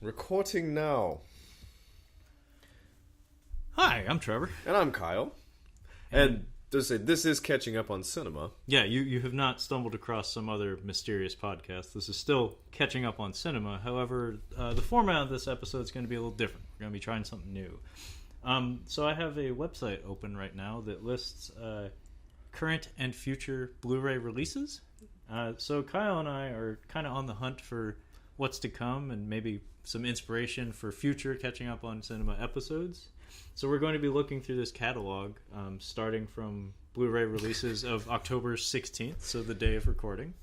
Recording now. Hi, I'm Trevor. And I'm Kyle. And to say, this is Catching Up on Cinema. Yeah, you have not stumbled across some other mysterious podcast. This is still Catching Up on Cinema. However, the format of this episode is going to be a little different. We're going to be trying something new. So I have a website open right now that lists current and future Blu-ray releases. So Kyle and I are kind of on the hunt for what's to come and maybe some inspiration for future Catching Up on Cinema episodes. So we're going to be looking through this catalog, starting from Blu-ray releases of October 16th, so the day of recording,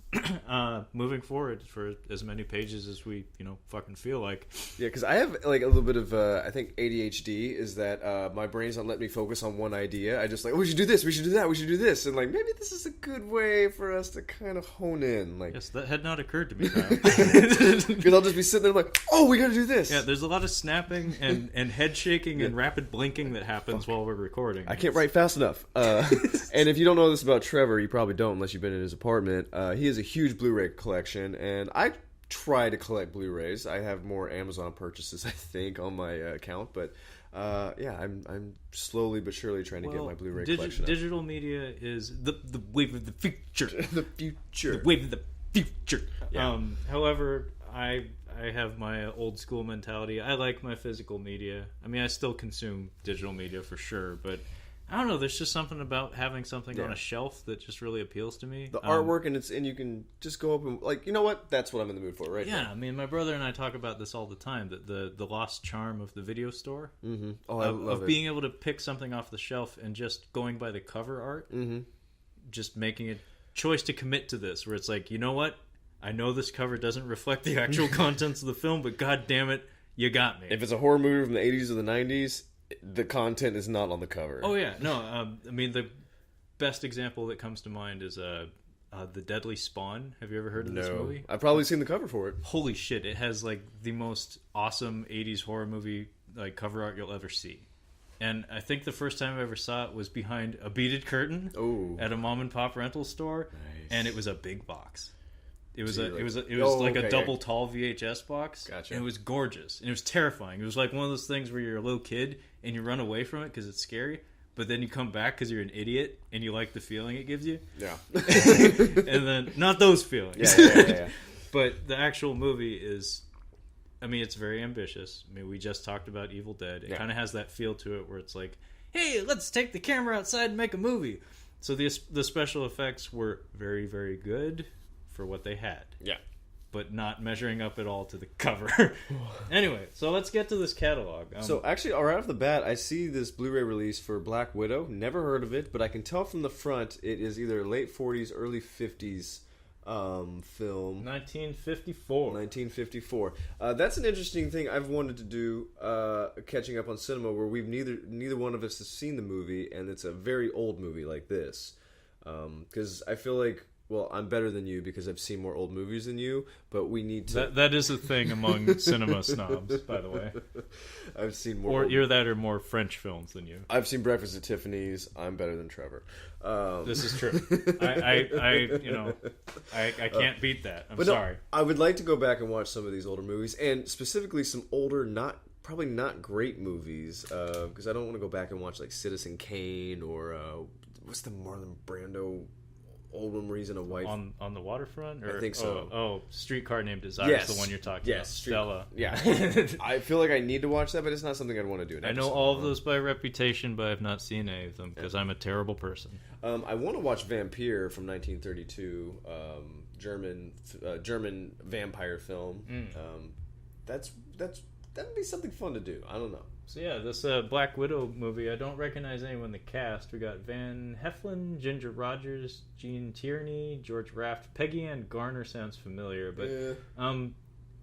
moving forward for as many pages as we, fucking feel like. Yeah, because I have like a little bit of, I think ADHD is that my brain's not letting me focus on one idea. I just like, we should do this, we should do that, we should do this, and like maybe this is a good way for us to kind of hone in. Like, yes, that had not occurred to me, Kyle. Because I'll just be sitting there like, oh, we gotta do this. Yeah, there's a lot of snapping and head shaking and rapid blinking that happens while we're recording. I can't write fast enough. And if you don't know this about Trevor, you probably don't unless you've been in his apartment. He has a huge Blu-ray collection, and I try to collect Blu-rays. I have more Amazon purchases, I think, on my account, but yeah, I'm slowly but surely trying to get my Blu-ray collection up. Digital media is the wave of the future. The future. The wave of the future. Yeah. However, I have my old school mentality. I like my physical media. I mean, I still consume digital media for sure, but I don't know. There's just something about having something on a shelf that just really appeals to me. The artwork, and you can just go up and like, you know what? That's what I'm in the mood for right now. Yeah, I mean, my brother and I talk about this all the time. That the lost charm of the video store. Mm-hmm. Oh, I love it. Being able to pick something off the shelf and just going by the cover art. Mm-hmm. Just making a choice to commit to this, where it's like, you know what? I know this cover doesn't reflect the actual contents of the film, but god damn it, you got me. If it's a horror movie from the 80s or the 90s, the content is not on the cover. Oh yeah, no. I mean, the best example that comes to mind is The Deadly Spawn. Have you ever heard of this movie? I've probably seen the cover for it. Holy shit! It has like the most awesome '80s horror movie like cover art you'll ever see. And I think the first time I ever saw it was behind a beaded curtain at a mom and pop rental store, and it was a big box. It was a double tall VHS box. Gotcha. And it was gorgeous. And it was terrifying. It was like one of those things where you're a little kid and you run away from it because it's scary, but then you come back because you're an idiot and you like the feeling it gives you. Yeah. And then, not those feelings. Yeah. But the actual movie is, I mean, it's very ambitious. I mean, we just talked about Evil Dead. It kind of has that feel to it where it's like, hey, let's take the camera outside and make a movie. So the special effects were very, very good for what they had. Yeah. But not measuring up at all to the cover. Anyway, so let's get to this catalog. So actually, right off the bat, I see this Blu-ray release for Black Widow. Never heard of it, but I can tell from the front it is either late 40s, early 50s film. 1954. That's an interesting thing I've wanted to do, Catching Up on Cinema, where we've neither one of us has seen the movie, and it's a very old movie like this. Because I feel like, well, I'm better than you because I've seen more old movies than you, but we need to... That is a thing among cinema snobs, by the way. I've seen more... Or you're that or more French films than you. I've seen Breakfast at Tiffany's. I'm better than Trevor. This is true. I can't beat that. I'm sorry. No, I would like to go back and watch some of these older movies, and specifically some older, probably not great movies, because I don't want to go back and watch like Citizen Kane or what's the Marlon Brando... old one where he's in a white... On the waterfront? Or, I think so. Oh, Streetcar Named Desire is the one you're talking about. Stella. Yeah. I feel like I need to watch that, but it's not something I'd want to do. I know all of those by reputation, but I've not seen any of them because I'm a terrible person. I want to watch Vampire from 1932, German vampire film. That'd be something fun to do. I don't know. So yeah, this Black Widow movie, I don't recognize anyone in the cast. We got Van Heflin, Ginger Rogers, Gene Tierney, George Raft. Peggy Ann Garner sounds familiar, but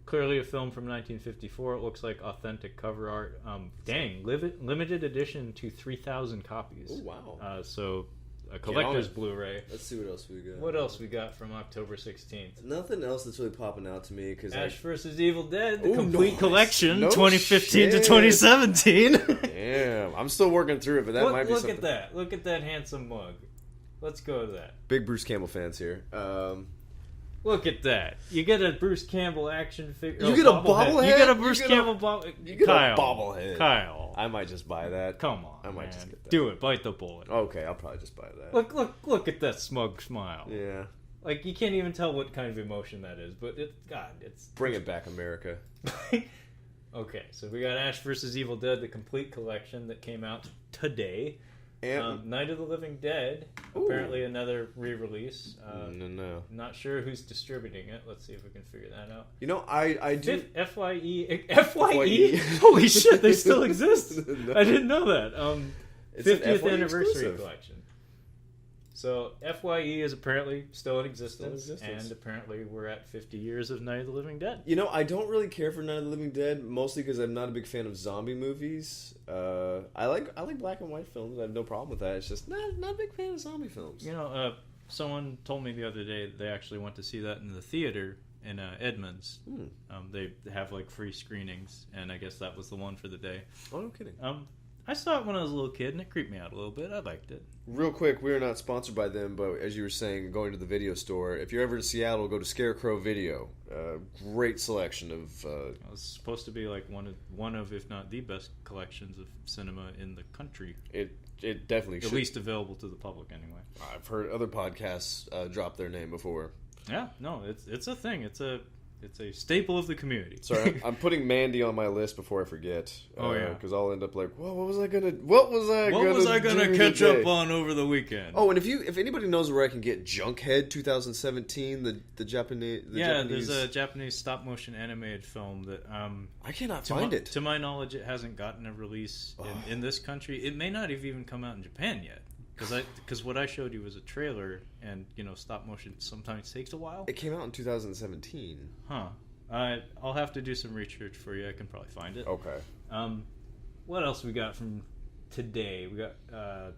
clearly a film from 1954. It looks like authentic cover art. Limited edition to 3,000 copies. Oh, wow. So a collector's Blu-ray. Let's see what else we got. What else we got from October 16th? Nothing else that's really popping out to me. Cause Ash vs. Evil Dead, the complete collection, no 2015 shit. to 2017. Damn, I'm still working through it, but that might be something. Look at that. Look at that handsome mug. Let's go to that. Big Bruce Campbell fans here. Look at that. You get a Bruce Campbell action figure. You get a bobblehead? You get a Bruce Campbell bobblehead. You get Kyle, a bobblehead. Kyle. I might just buy that. Come on, I might man. just get that. Do it. Bite the bullet. Okay, I'll probably just buy that. Look at that smug smile. Yeah. Like, you can't even tell what kind of emotion that is, but it's... Bring it back, America. Okay, so we got Ash vs. Evil Dead, the complete collection that came out today. Night of the Living Dead, apparently another re-release. No. Not sure who's distributing it. Let's see if we can figure that out. You know, I do... FYE? Holy shit, they still exist! No. I didn't know that. It's 50th Anniversary Collection. So, FYE is apparently still in existence, and apparently we're at 50 years of Night of the Living Dead. You know, I don't really care for Night of the Living Dead, mostly because I'm not a big fan of zombie movies. I like black and white films. I have no problem with that. It's just not a big fan of zombie films. You know, someone told me the other day that they actually went to see that in the theater in Edmonds. They have, like, free screenings, and I guess that was the one for the day. Oh, no kidding. I saw it when I was a little kid, and it creeped me out a little bit. I liked it. Real quick, we are not sponsored by them, but as you were saying, going to the video store, if you're ever in Seattle, go to Scarecrow Video. Great selection of... It's supposed to be like one of, if not the best collections of cinema in the country. It definitely should. At least available to the public, anyway. I've heard other podcasts drop their name before. Yeah, no, it's a thing. It's a staple of the community. Sorry, I'm putting Mandy on my list before I forget. Oh yeah, because I'll end up like, well, what was I gonna catch up on over the weekend? Oh, and if anybody knows where I can get Junkhead 2017, the Japanese, there's a Japanese stop motion animated film that I cannot find it. To my knowledge, it hasn't gotten a release in this country. It may not have even come out in Japan yet. Because what I showed you was a trailer, and, you know, stop motion sometimes takes a while. It came out in 2017. Huh. I'll have to do some research for you. I can probably find it. Okay. What else we got from today? We got a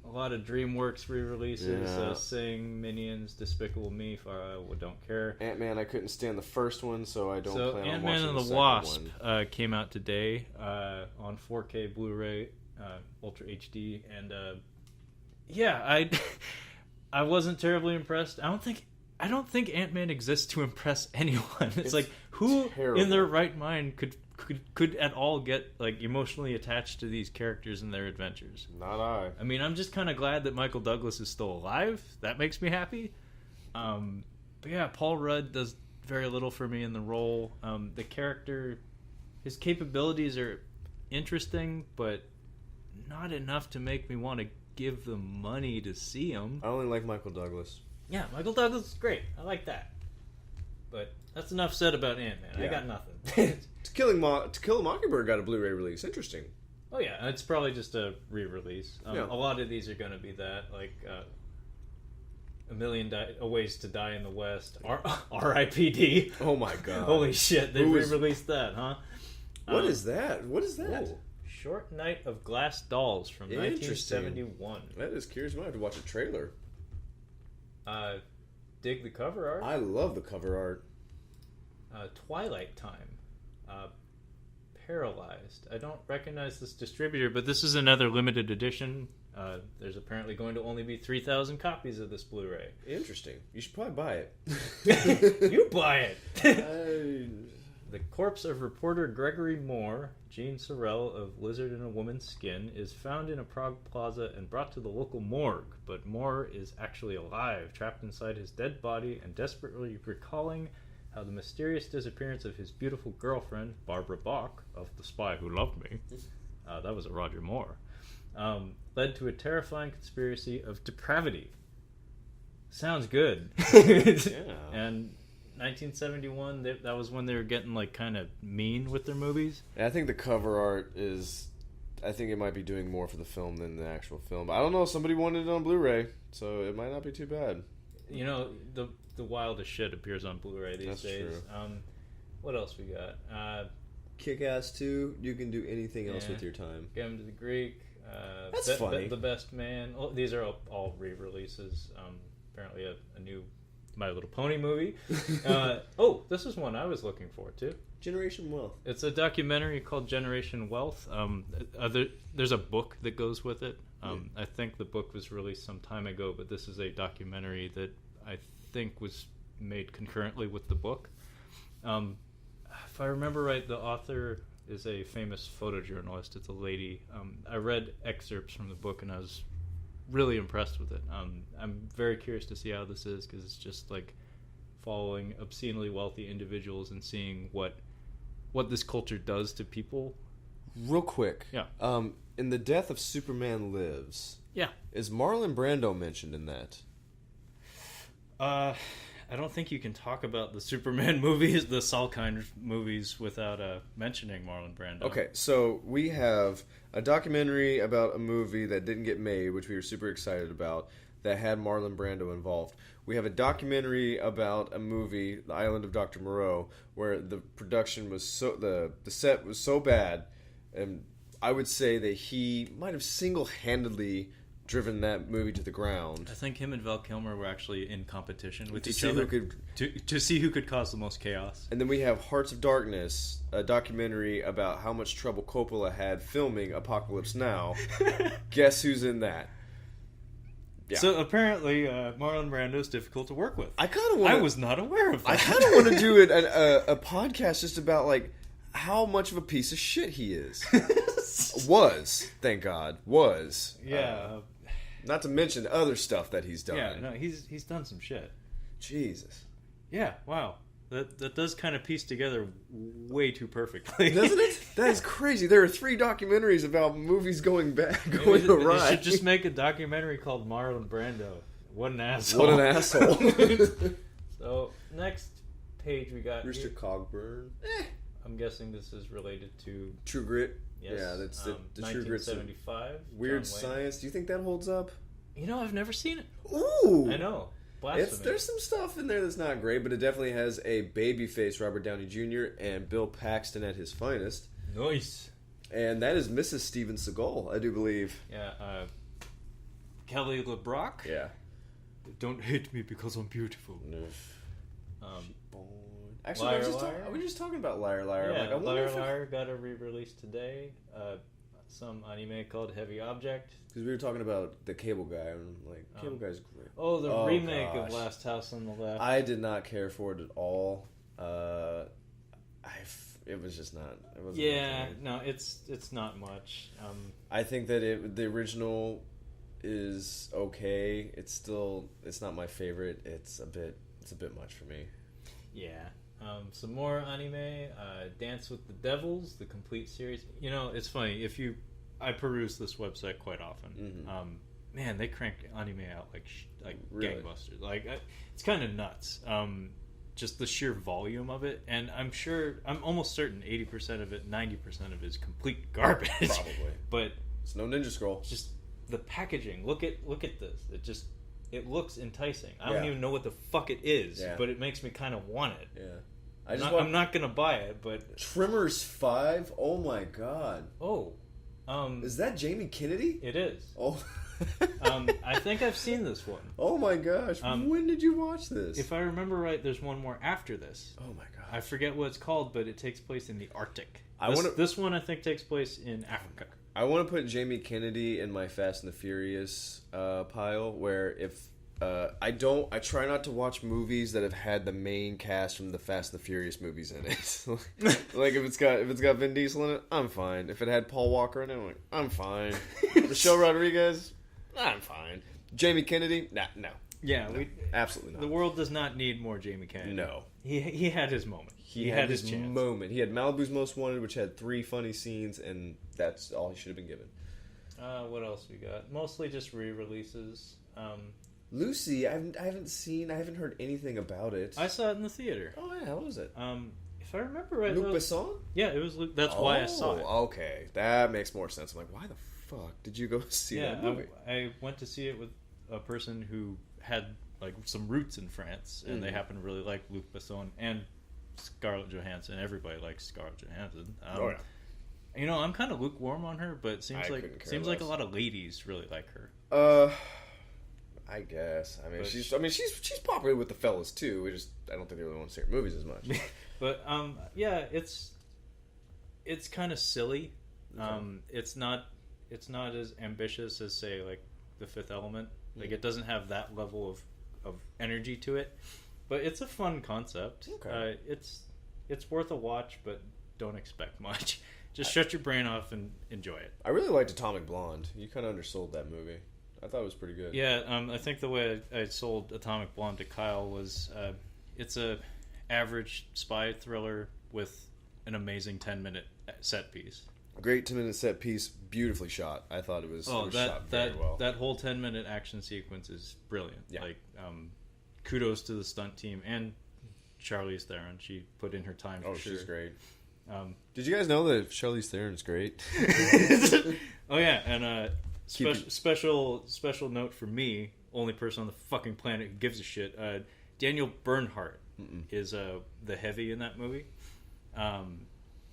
lot of DreamWorks re-releases. Sing, Minions, Despicable Me. Don't care. Ant-Man, I couldn't stand the first one, so I don't plan on watching Ant-Man and the Wasp came out today on 4K Blu-ray, Ultra HD, and... Yeah, I wasn't terribly impressed. I don't think Ant-Man exists to impress anyone. It's like, who terrible. In their right mind could at all get, like, emotionally attached to these characters and their adventures? Not I. I mean, I'm just kind of glad that Michael Douglas is still alive. That makes me happy. But yeah, Paul Rudd does very little for me in the role. The character, his capabilities are interesting, but not enough to make me want to give them money to see him. I only like Michael Douglas. Yeah, Michael Douglas is great. I like that. But that's enough said about Ant-Man. Yeah. I got nothing. To Kill a Mockingbird got a Blu-ray release. Interesting. Oh yeah, it's probably just a re-release. A lot of these are going to be that, like A Million Ways to Die in the West, R.I.P.D. Oh my god! Holy shit, they re-released that, huh? What is that? What is that? Whoa. Short Night of Glass Dolls from 1971. That is curious. I might have to watch a trailer. Dig the cover art. I love the cover art. Twilight Time. Paralyzed. I don't recognize this distributor, but this is another limited edition. There's apparently going to only be 3,000 copies of this Blu-ray. Interesting. You should probably buy it. You buy it! The corpse of reporter Gregory Moore, Jean Sorrell of Lizard in a Woman's Skin, is found in a Prague plaza and brought to the local morgue, but Moore is actually alive, trapped inside his dead body and desperately recalling how the mysterious disappearance of his beautiful girlfriend, Barbara Bach, of The Spy Who Loved Me, that was a Roger Moore, led to a terrifying conspiracy of depravity. Sounds good. Yeah. And 1971, that was when they were getting, like, kind of mean with their movies. And I think the cover art is... I think it might be doing more for the film than the actual film. But I don't know. Somebody wanted it on Blu-ray, so it might not be too bad. You know, the wildest shit appears on Blu-ray these days. True. What else we got? Kick-Ass 2, You Can Do Anything Else With Your Time. Game to the Greek. That's funny. The Best Man. Oh, these are all re-releases. Apparently a new My Little Pony movie. This is one I was looking for too. Generation Wealth. It's a documentary called Generation Wealth. There's a book that goes with it. I think the book was released some time ago, but this is a documentary that I think was made concurrently with the book. If I remember right, the author is a famous photojournalist. It's a lady. I read excerpts from the book, and I was really impressed with it. I'm very curious to see how this is, because it's just like following obscenely wealthy individuals and seeing what this culture does to people. Real quick. Yeah. In The Death of Superman Lives. Yeah. Is Marlon Brando mentioned in that? I don't think you can talk about the Superman movies, the Salkind movies, without mentioning Marlon Brando. Okay, so we have a documentary about a movie that didn't get made, which we were super excited about, that had Marlon Brando involved. We have a documentary about a movie, The Island of Dr. Moreau, where the production was so... The set was so bad, and I would say that he might have single-handedly driven that movie to the ground. I think him and Val Kilmer were actually in competition with to each see other who could, to see who could cause the most chaos. And then we have Hearts of Darkness, a documentary about how much trouble Coppola had filming Apocalypse Now. Guess who's in that? Yeah. So apparently, Marlon Brando is difficult to work with. I was not aware of that. I kind of want to do a podcast just about like how much of a piece of shit he is. Thank God, was. Yeah. Not to mention other stuff that he's done. Yeah, no, he's done some shit. Jesus. Yeah, wow. That does kind of piece together way too perfectly. Doesn't it? That is crazy. There are 3 documentaries about movies going awry. You should just make a documentary called Marlon Brando. What an asshole. What an asshole. So, next page we got... Mr. Cogburn. I'm guessing this is related to... True Grit. Yes. Yeah, that's the True Grit. 1975. Weird Science. Do you think that holds up? You know, I've never seen it. Ooh! I know. Blasphemy. There's some stuff in there that's not great, but it definitely has a babyface Robert Downey Jr. and Bill Paxton at his finest. Nice. And that is Mrs. Steven Seagal, I do believe. Yeah, Kelly LeBrock. Yeah. Don't hate me because I'm beautiful. No. Actually, I was just talking about Liar Liar. Yeah, like, Liar Liar got a re-release today. Some anime called Heavy Object. Because we were talking about the Cable Guy, and Cable Guy's great. Oh, the remake of Last House on the Left. I did not care for it at all. It was just not. It wasn't. Yeah, no, it's not much. I think that the original is okay. It's not my favorite. It's a bit much for me. Yeah. Some more anime. Dance with the Devils, the complete series. You know, it's funny. I peruse this website quite often. Mm-hmm. Man, they crank anime out like really? Gangbusters. It's kind of nuts. Just the sheer volume of it, and I'm almost certain 80% of it, 90% of it is complete garbage. Probably, but it's no Ninja Scroll. Just the packaging. Look at this. It looks enticing. I don't even know what the fuck it is, but it makes me kind of want it. Yeah. I'm not gonna buy it, but Tremors 5. Oh my god. Oh. Is that Jamie Kennedy? It is. Oh. I think I've seen this one. Oh my gosh. When did you watch this? If I remember right, there's one more after this. Oh my god. I forget what it's called, but it takes place in the Arctic. This one I think takes place in Africa. I want to put Jamie Kennedy in my Fast and the Furious pile, where if I try not to watch movies that have had the main cast from the Fast and the Furious movies in it. Like if it's got Vin Diesel in it, I'm fine. If it had Paul Walker in it, I'm fine. Michelle Rodriguez, I'm fine. Jamie Kennedy, no. Yeah, no, absolutely not. The world does not need more Jamie Kennedy. No, he had his moment. He had his chance. Moment. He had Malibu's Most Wanted, which had 3 funny scenes, and that's all he should have been given. What else we got? Mostly just re-releases. Lucy, I haven't heard anything about it. I saw it in the theater. Oh yeah, how was it? If I remember right, Luc Besson? Yeah, it was Luc. That's why I saw it. Okay, that makes more sense. I'm like, why the fuck did you go see that movie? I went to see it with a person who had some roots in France, and they happen to really like Luc Besson and Scarlett Johansson. Everybody likes Scarlett Johansson. You know, I'm kind of lukewarm on her, but it seems like a lot of ladies really like her. I guess. She's popular with the fellas too. I don't think they really want to see her movies as much. But yeah, it's kind of silly. Okay. It's not as ambitious as say like The Fifth Element. Like it doesn't have that level of energy to it. but it's a fun concept. Okay. It's worth a watch, but don't expect much. Just shut your brain off and enjoy it. I really liked Atomic Blonde. You kind of undersold that movie. I thought it was pretty good. Yeah, I think the way I sold Atomic Blonde to Kyle was it's a average spy thriller with an amazing 10-minute set piece. Great 10-minute set piece, beautifully shot. I thought it was shot very well. That whole 10-minute action sequence is brilliant. Yeah. Like, kudos to the stunt team and Charlize Theron. She put in her time for sure. She's great. Did you guys know that Charlize Theron's great? Oh yeah, and special note for me, only person on the fucking planet who gives a shit. Daniel Bernhardt is the heavy in that movie.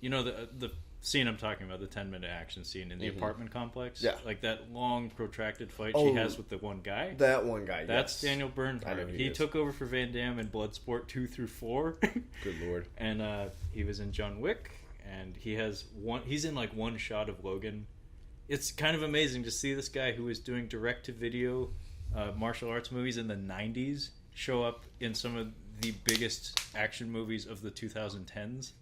You know the scene I'm talking about, the 10-minute action scene in the apartment complex? Yeah. Like that long, protracted fight she has with the one guy? That one guy, That's Daniel Bernhardt. He took over for Van Damme in Bloodsport 2 through 4. Good lord. And he was in John Wick, and he's in like one shot of Logan. It's kind of amazing to see this guy who was doing direct-to-video martial arts movies in the 90s show up in some of the biggest action movies of the 2010s.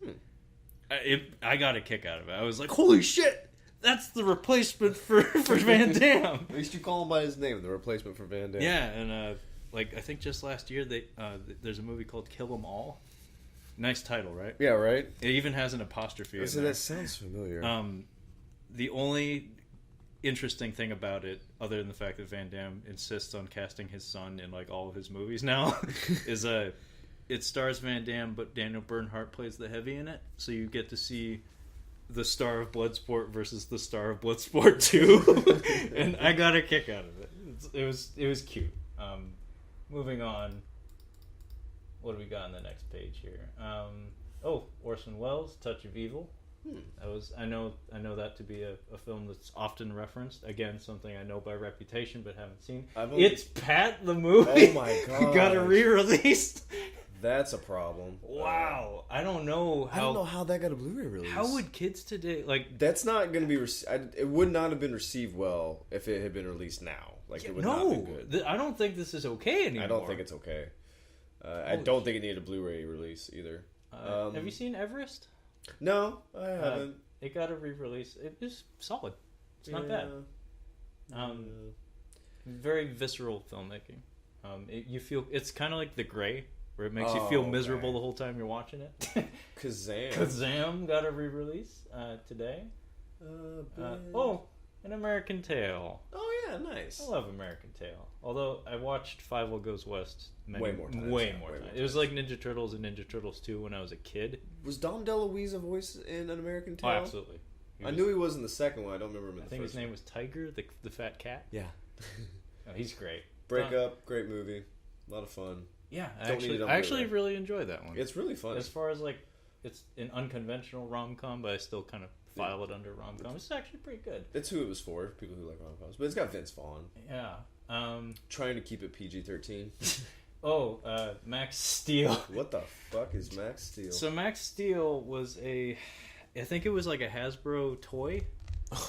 I got a kick out of it. I was like, holy shit! That's the replacement for Van Damme! At least you call him by his name, the replacement for Van Damme. Yeah, and I think just last year there's a movie called Kill 'Em All. Nice title, right? Yeah, right? It even has an apostrophe. So that sounds familiar. The only interesting thing about it, other than the fact that Van Damme insists on casting his son in like all of his movies now, is it stars Van Damme, but Daniel Bernhardt plays the heavy in it, so you get to see the star of Bloodsport versus the star of Bloodsport 2, and I got a kick out of it. It was cute. Moving on, what do we got on the next page here? Orson Welles, Touch of Evil. I know that to be a film that's often referenced. Again, something I know by reputation but haven't seen. It's Pat the movie. Oh my god! Got a re-release. That's a problem. Wow, I don't know how that got a Blu-ray release. How would kids today like? That's not going to be. It would not have been received well if it had been released now. Like it would not have been good. I don't think this is okay anymore. I don't think it's okay. I don't think it needed a Blu-ray release either. Have you seen Everest? No, I haven't. It got a re-release. It was solid. It's not bad. Very visceral filmmaking. You feel it's kind of like The Gray, where it makes you feel miserable the whole time you're watching it. Kazam got a re-release today. An American Tail. Oh yeah, nice. I love American Tail. Although I watched Five Will Goes West way more times. It was like Ninja Turtles and Ninja Turtles 2 when I was a kid. Was Dom DeLuise a voice in An American Tail? Oh, absolutely. I knew he was in the second one. I don't remember him in the first one. I think his name was Tiger, the fat cat. Yeah. He's great. Break Up, great movie. A lot of fun. Yeah, I actually really enjoyed that one. It's really fun. As far as like, it's an unconventional rom-com, but I still kind of file it under rom-com. It's actually pretty good. It's who it was for, people who like rom-coms. But it's got Vince Vaughn. Yeah. Trying to keep it PG-13. Max Steel. What the fuck is Max Steel? So Max Steel was I think it was like a Hasbro toy.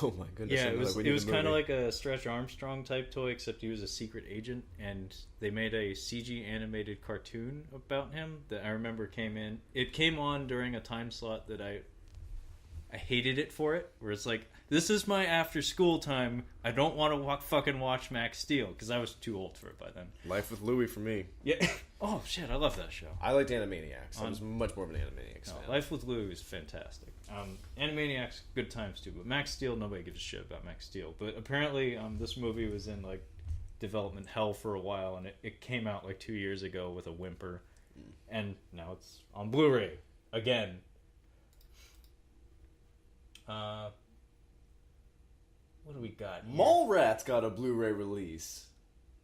Oh my goodness. Yeah, it was kind of like a Stretch Armstrong type toy, except he was a secret agent, and they made a CG animated cartoon about him that I remember came in. It came on during a time slot that I hated it for it, where it's like, this is my after school time. I don't want to fucking watch Max Steel, because I was too old for it by then. Life with Louie for me. Yeah. Oh shit, I love that show. I liked Animaniacs. I was much more of an Animaniacs fan. Life with Louie is fantastic. Animaniacs, good times too, but Max Steel, nobody gives a shit about Max Steel. But apparently, this movie was in like development hell for a while, and it came out like 2 years ago with a whimper, and now it's on Blu-ray again. What do we got here? Mallrats got a Blu-ray release.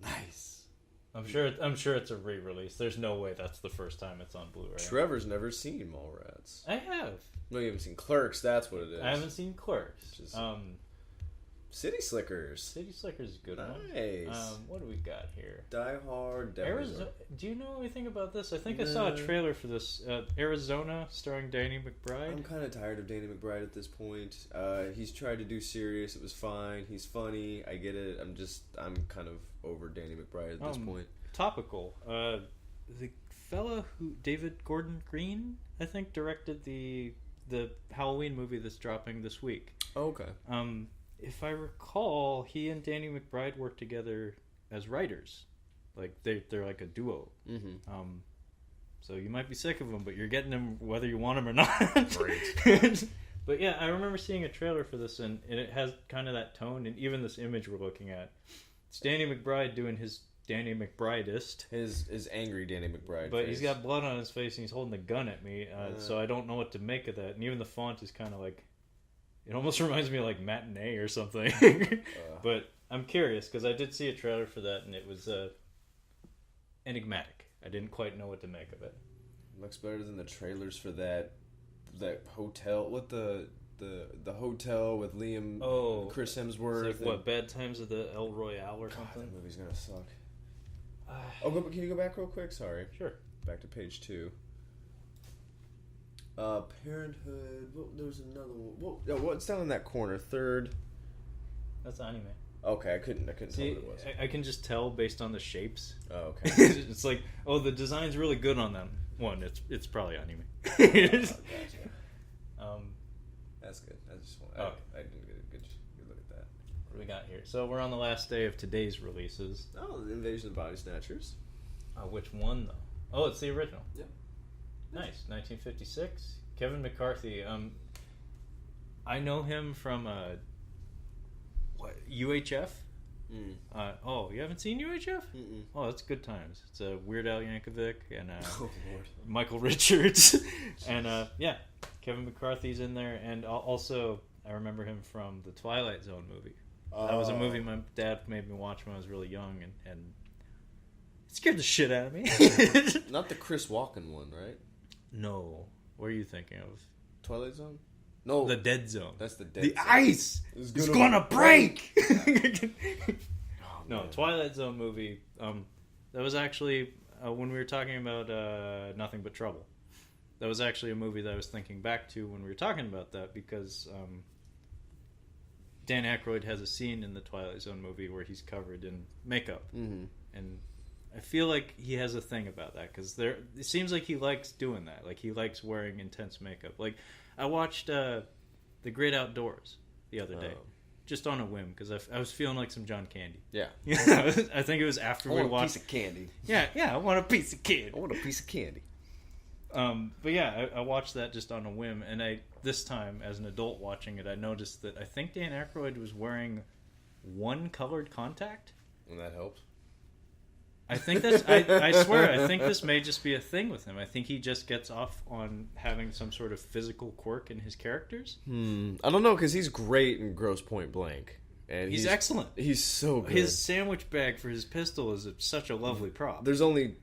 Nice. I'm sure it's a re-release. There's no way that's the first time it's on Blu-ray. Trevor's never seen Mallrats. I have. No, you haven't seen Clerks. That's what it is. I haven't seen Clerks. City Slickers. City Slickers is a good one. Nice. What do we got here? Die Hard. Arizona. Do you know anything about this? I think I saw a trailer for this. Arizona, starring Danny McBride. I'm kind of tired of Danny McBride at this point. He's tried to do serious. It was fine. He's funny. I get it. I'm kind of over Danny McBride at this point. Topical. The fella who David Gordon Green, I think, directed the Halloween movie that's dropping this week. Oh, okay. If I recall, he and Danny McBride worked together as writers. Like they're like a duo. Mm-hmm. So you might be sick of them, but you're getting them whether you want them or not. Great. But yeah, I remember seeing a trailer for this, and it has kind of that tone, and even this image we're looking at. It's Danny McBride doing his Danny McBrideist. His angry Danny McBride But face. he's got blood on his face, and he's holding a gun at me, so I don't know what to make of that. And even the font is kind of like... It almost reminds me of like Matinee or something. But I'm curious, because I did see a trailer for that, and it was enigmatic. I didn't quite know what to make of it. Looks better than the trailers for that hotel. What the hotel with Liam, Chris Hemsworth. It's like, what, Bad Times at the El Royale or something? That movie's gonna suck. Can you go back real quick? Sorry. Sure. Back to page 2. Parenthood. Well, there was another one. What's down in that corner? Third. That's anime. Okay, I couldn't tell what it was. I can just tell based on the shapes. Oh, okay. It's like, the design's really good on them. One, it's probably anime. Gotcha. That's good. I didn't get a good look at that. What do we got here? So we're on the last day of today's releases. Oh, the Invasion of the Body Snatchers. Which one though? Oh, it's the original. Yep. Nice. 1956. Kevin McCarthy. I know him from UHF. You haven't seen UHF? Mm-mm. Oh, that's good times. It's a Weird Al Yankovic and Lord. Michael Richards, and Kevin McCarthy's in there, and also I remember him from the Twilight Zone movie. That was a movie my dad made me watch when I was really young, and it scared the shit out of me. Not the Chris Walken one, right? No. What are you thinking of? Twilight Zone? No. The Dead Zone. That's the Dead Zone. The ice is gonna break! No, Twilight Zone movie. That was actually, when we were talking about Nothing But Trouble. That was actually a movie that I was thinking back to when we were talking about that, because Dan Aykroyd has a scene in the Twilight Zone movie where he's covered in makeup. Mm-hmm. And I feel like he has a thing about that, because it seems like he likes doing that. Like, he likes wearing intense makeup. Like, I watched The Great Outdoors the other day, just on a whim, because I was feeling like some John Candy. Yeah. I think it was after we watched... I want a piece of candy. Yeah, I want a piece of candy. I want a piece of candy. But yeah, I watched that just on a whim, and this time, as an adult watching it, I noticed that I think Dan Aykroyd was wearing one colored contact. And that helps. I think that's... I swear, I think this may just be a thing with him. I think he just gets off on having some sort of physical quirk in his characters. I don't know, because he's great in Grosse Point Blank. And he's excellent. He's so good. His sandwich bag for his pistol is such a lovely prop. There's only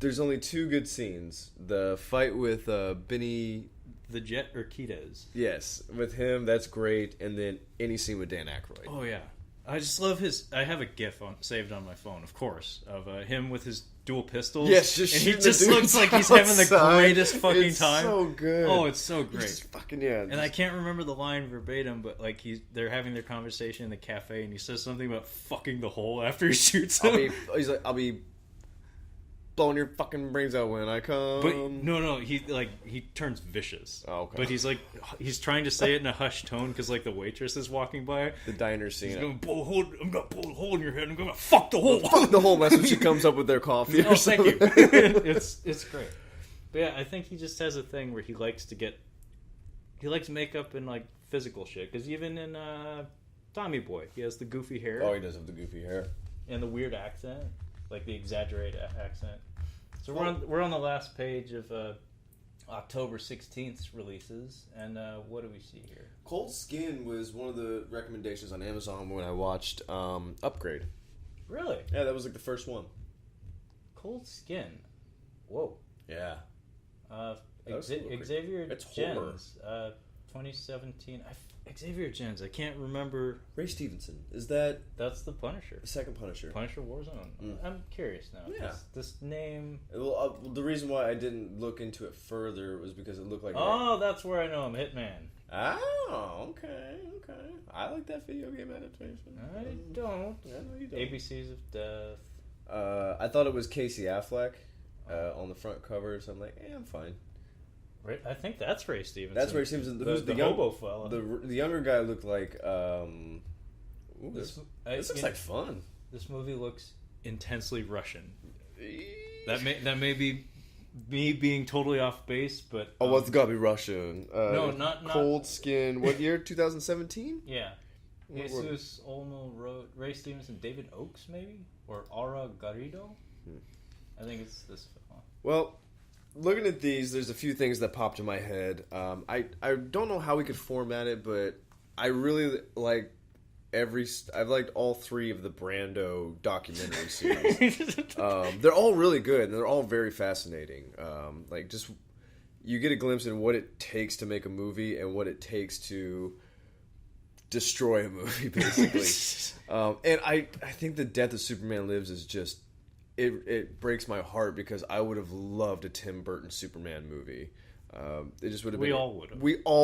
2 good scenes. The fight with Benny... The Jet Urquidez. Yes, with him, that's great. And then any scene with Dan Aykroyd. Oh, yeah. I just love I have a GIF saved on my phone, of course, of him with his dual pistols. Yes, just and he shooting just the looks like he's having the greatest fucking it's time. So good. Oh, it's so great. Just fucking yeah. And I can't remember the line verbatim, but like they're having their conversation in the cafe, and he says something about fucking the hole after he shoots him. I'll be blowing your fucking brains out when I come. But no, he turns vicious. Oh, okay. But he's trying to say it in a hushed tone because like the waitress is walking by. The diner scene. He's going, I'm gonna pull a hole in your head. I'm gonna fuck the hole. Fuck the hole. That's when she comes up with their coffee. Oh, thank you. It's great. But yeah, I think he just has a thing where he likes makeup and like physical shit. Because even in Tommy Boy, he has the goofy hair. Oh, he does have the goofy hair And the weird accent, like the exaggerated accent. So we're on the last page of October 16th releases, and what do we see here? Cold Skin was one of the recommendations on Amazon when I watched Upgrade. Really? Yeah, that was like the first one. Cold Skin. Whoa. Yeah. Xavier it's Gens, 2017. Xavier Gens. I can't remember. Ray Stevenson. Is that... That's the Punisher. The second Punisher. Punisher Warzone. I'm curious now. Yeah. This name... Well, the reason why I didn't look into it further was because it looked like... Oh, that's where I know him. Hitman. Oh, okay. I like that video game adaptation. I don't. I know you don't. ABCs of Death. I thought it was Casey Affleck. on the front cover. So I'm like, I'm fine. Right, I think that's Ray Stevenson. That's Ray Stevenson. Who's the hobo fella? The younger guy looked like. This looks like fun. This movie looks intensely Russian. That may be me being totally off base, but well, it's gotta be Russian. No, not Cold Skin. What year? 2017. Yeah. Jesus Olmo wrote Ray Stevenson, David Oakes maybe, or Aura Garrido. I think it's this film. Well, looking at these, there's a few things that popped in my head. I don't know how we could format it, but I really like I've liked all three of the Brando documentary series. They're all really good, and they're all very fascinating. Just you get a glimpse in what it takes to make a movie and what it takes to destroy a movie, basically. And I think the Death of Superman Lives is just it breaks my heart because I would have loved a Tim Burton Superman movie. It just would have been. We all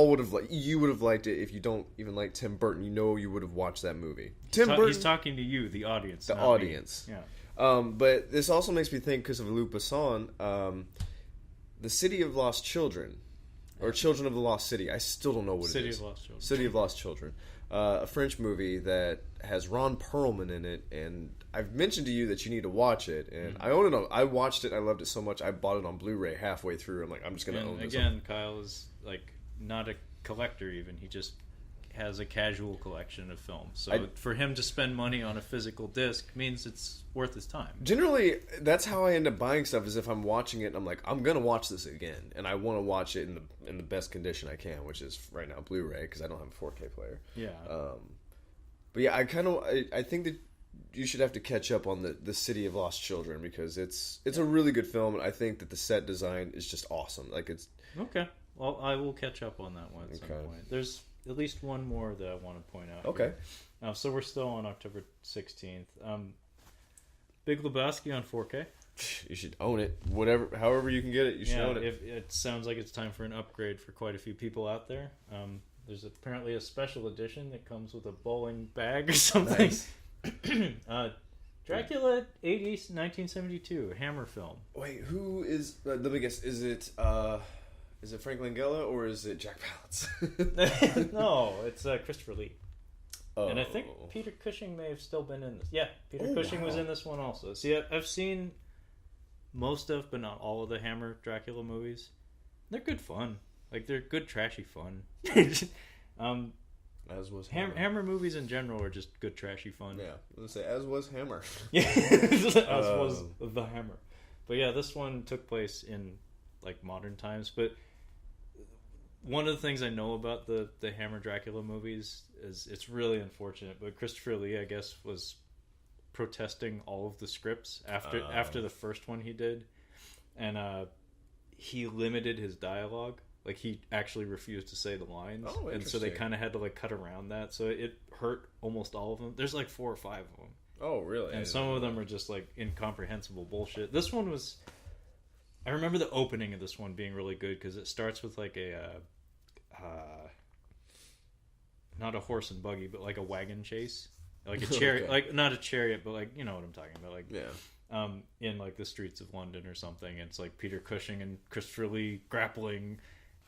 would have. You would have liked it if you don't even like Tim Burton. You would have watched that movie. He's talking to you, the audience. The audience. Me. Yeah. But this also makes me think, because of Luc Besson, the City of Lost Children, or Children of the Lost City. I still don't know what it is. City of Lost Children. City of Lost Children. A French movie that has Ron Perlman in it, and I've mentioned to you that you need to watch it, and I own it. I watched it. I loved it so much. I bought it on Blu-ray halfway through. I'm like, I'm just going to own this. Again, Kyle is like not a collector. Even he just has a casual collection of films. So for him to spend money on a physical disc means it's worth his time. Generally, that's how I end up buying stuff. Is if I'm watching it, and I'm like, I'm going to watch this again, and I want to watch it in the best condition I can, which is right now Blu-ray because I don't have a 4K player. Yeah. But yeah, I think that you should have to catch up on the City of Lost Children because it's a really good film, and I think that the set design is just awesome. Like it's okay. Well, I will catch up on that one at some point. There's at least one more that I want to point out. Okay. So we're still on October 16th. Big Lebowski on 4K. You should own it. However you can get it, you should own it. It sounds like it's time for an upgrade for quite a few people out there. There's apparently a special edition that comes with a bowling bag or something. Nice. Dracula 80s 1972 Hammer film. Wait, who is? Let me guess. Is it Frank Langella or is it Jack Palance? No, it's Christopher Lee. Oh. And I think Peter Cushing may have still been in this. Yeah, Peter Cushing was in this one also. See, I've seen most of, but not all of the Hammer Dracula movies. They're good fun. Like, they're good trashy fun. As was Hammer. Hammer movies in general are just good trashy fun. Yeah, let's say as was Hammer. Yeah, as was the Hammer. But yeah, this one took place in like modern times. But one of the things I know about the Hammer Dracula movies is it's really unfortunate. But Christopher Lee, I guess, was protesting all of the scripts after the first one he did, and he limited his dialogue. Like, he actually refused to say the lines. Oh, and so they kind of had to, like, cut around that. So it hurt almost all of them. There's, like, 4 or 5 of them. Oh, really? And some of them are just, like, incomprehensible bullshit. This one was... I remember the opening of this one being really good because it starts with, like, not a horse and buggy, but, like, a wagon chase. Like a chariot. Okay. Like, not a chariot, but, like, you know what I'm talking about. Like, yeah. In, like, the streets of London or something. It's, like, Peter Cushing and Christopher Lee grappling...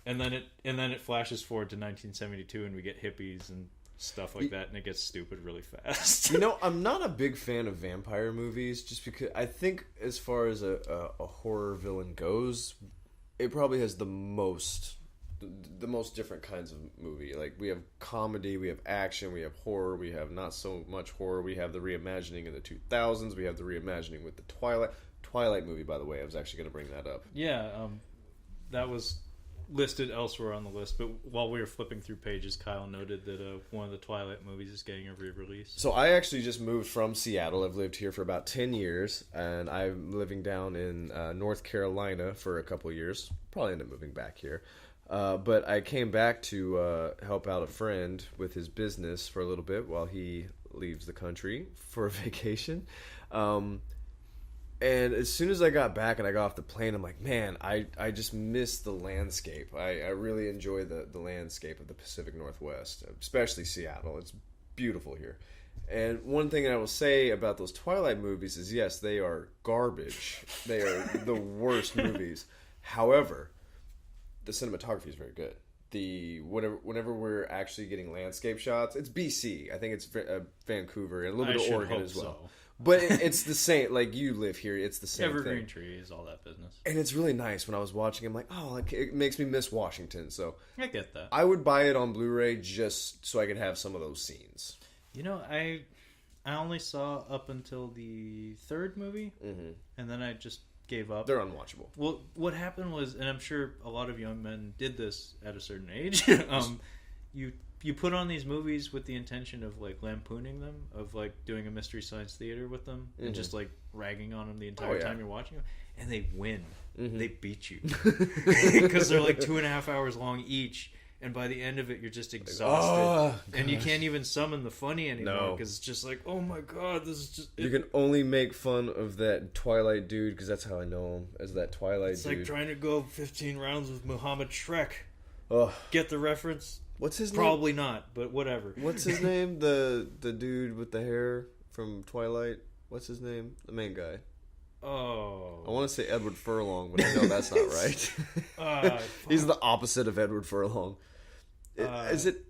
And then it flashes forward to 1972, and we get hippies and stuff like that, and it gets stupid really fast. I'm not a big fan of vampire movies, just because I think as far as a horror villain goes, it probably has the most different kinds of movie. Like, we have comedy, we have action, we have horror, we have not so much horror, we have the reimagining in the 2000s, we have the reimagining with the Twilight movie, by the way. I was actually going to bring that up. Yeah, that was listed elsewhere on the list, but while we were flipping through pages, Kyle noted that one of the Twilight movies is getting a re-release. So I actually just moved from Seattle. I've lived here for about 10 years, and I'm living down in North Carolina for a couple years. Probably end up moving back here. But I came back to help out a friend with his business for a little bit while he leaves the country for a vacation. And as soon as I got back and I got off the plane, I'm like, man, I just miss the landscape. I really enjoy the landscape of the Pacific Northwest, especially Seattle. It's beautiful here. And one thing I will say about those Twilight movies is, yes, they are garbage. They are the worst movies. However, the cinematography is very good. Whenever we're actually getting landscape shots, it's BC. I think it's Vancouver and a little bit of Oregon as well. So. But it's the same. Like, you live here, it's the same Evergreen thing. trees, all that business. And it's really nice. When I was watching, I'm like, oh, like, it makes me miss Washington. So I get that. I would buy it on Blu-ray just so I could have some of those scenes. You know, I only saw up until the third movie, and then I just gave up. They're unwatchable. Well, what happened was, and I'm sure a lot of young men did this at a certain age, you put on these movies with the intention of, like, lampooning them, of, like, doing a Mystery Science Theater with them, and just, like, ragging on them the entire time you're watching them, and they win. They beat you. Because they're, like, 2.5 hours long each. And by the end of it, you're just exhausted. And you can't even summon the funny anymore. Because it's just like, oh my god, this is just... You can only make fun of that Twilight dude, because that's how I know him, as that Twilight dude. It's like trying to go 15 rounds with Muhammad Shrek. Ugh. Get the reference? What's his name? Probably not, but whatever. What's his name? The dude with the hair from Twilight? What's his name? The main guy. Oh. I want to say Edward Furlong, but I know that's not right. He's the opposite of Edward Furlong. Is it?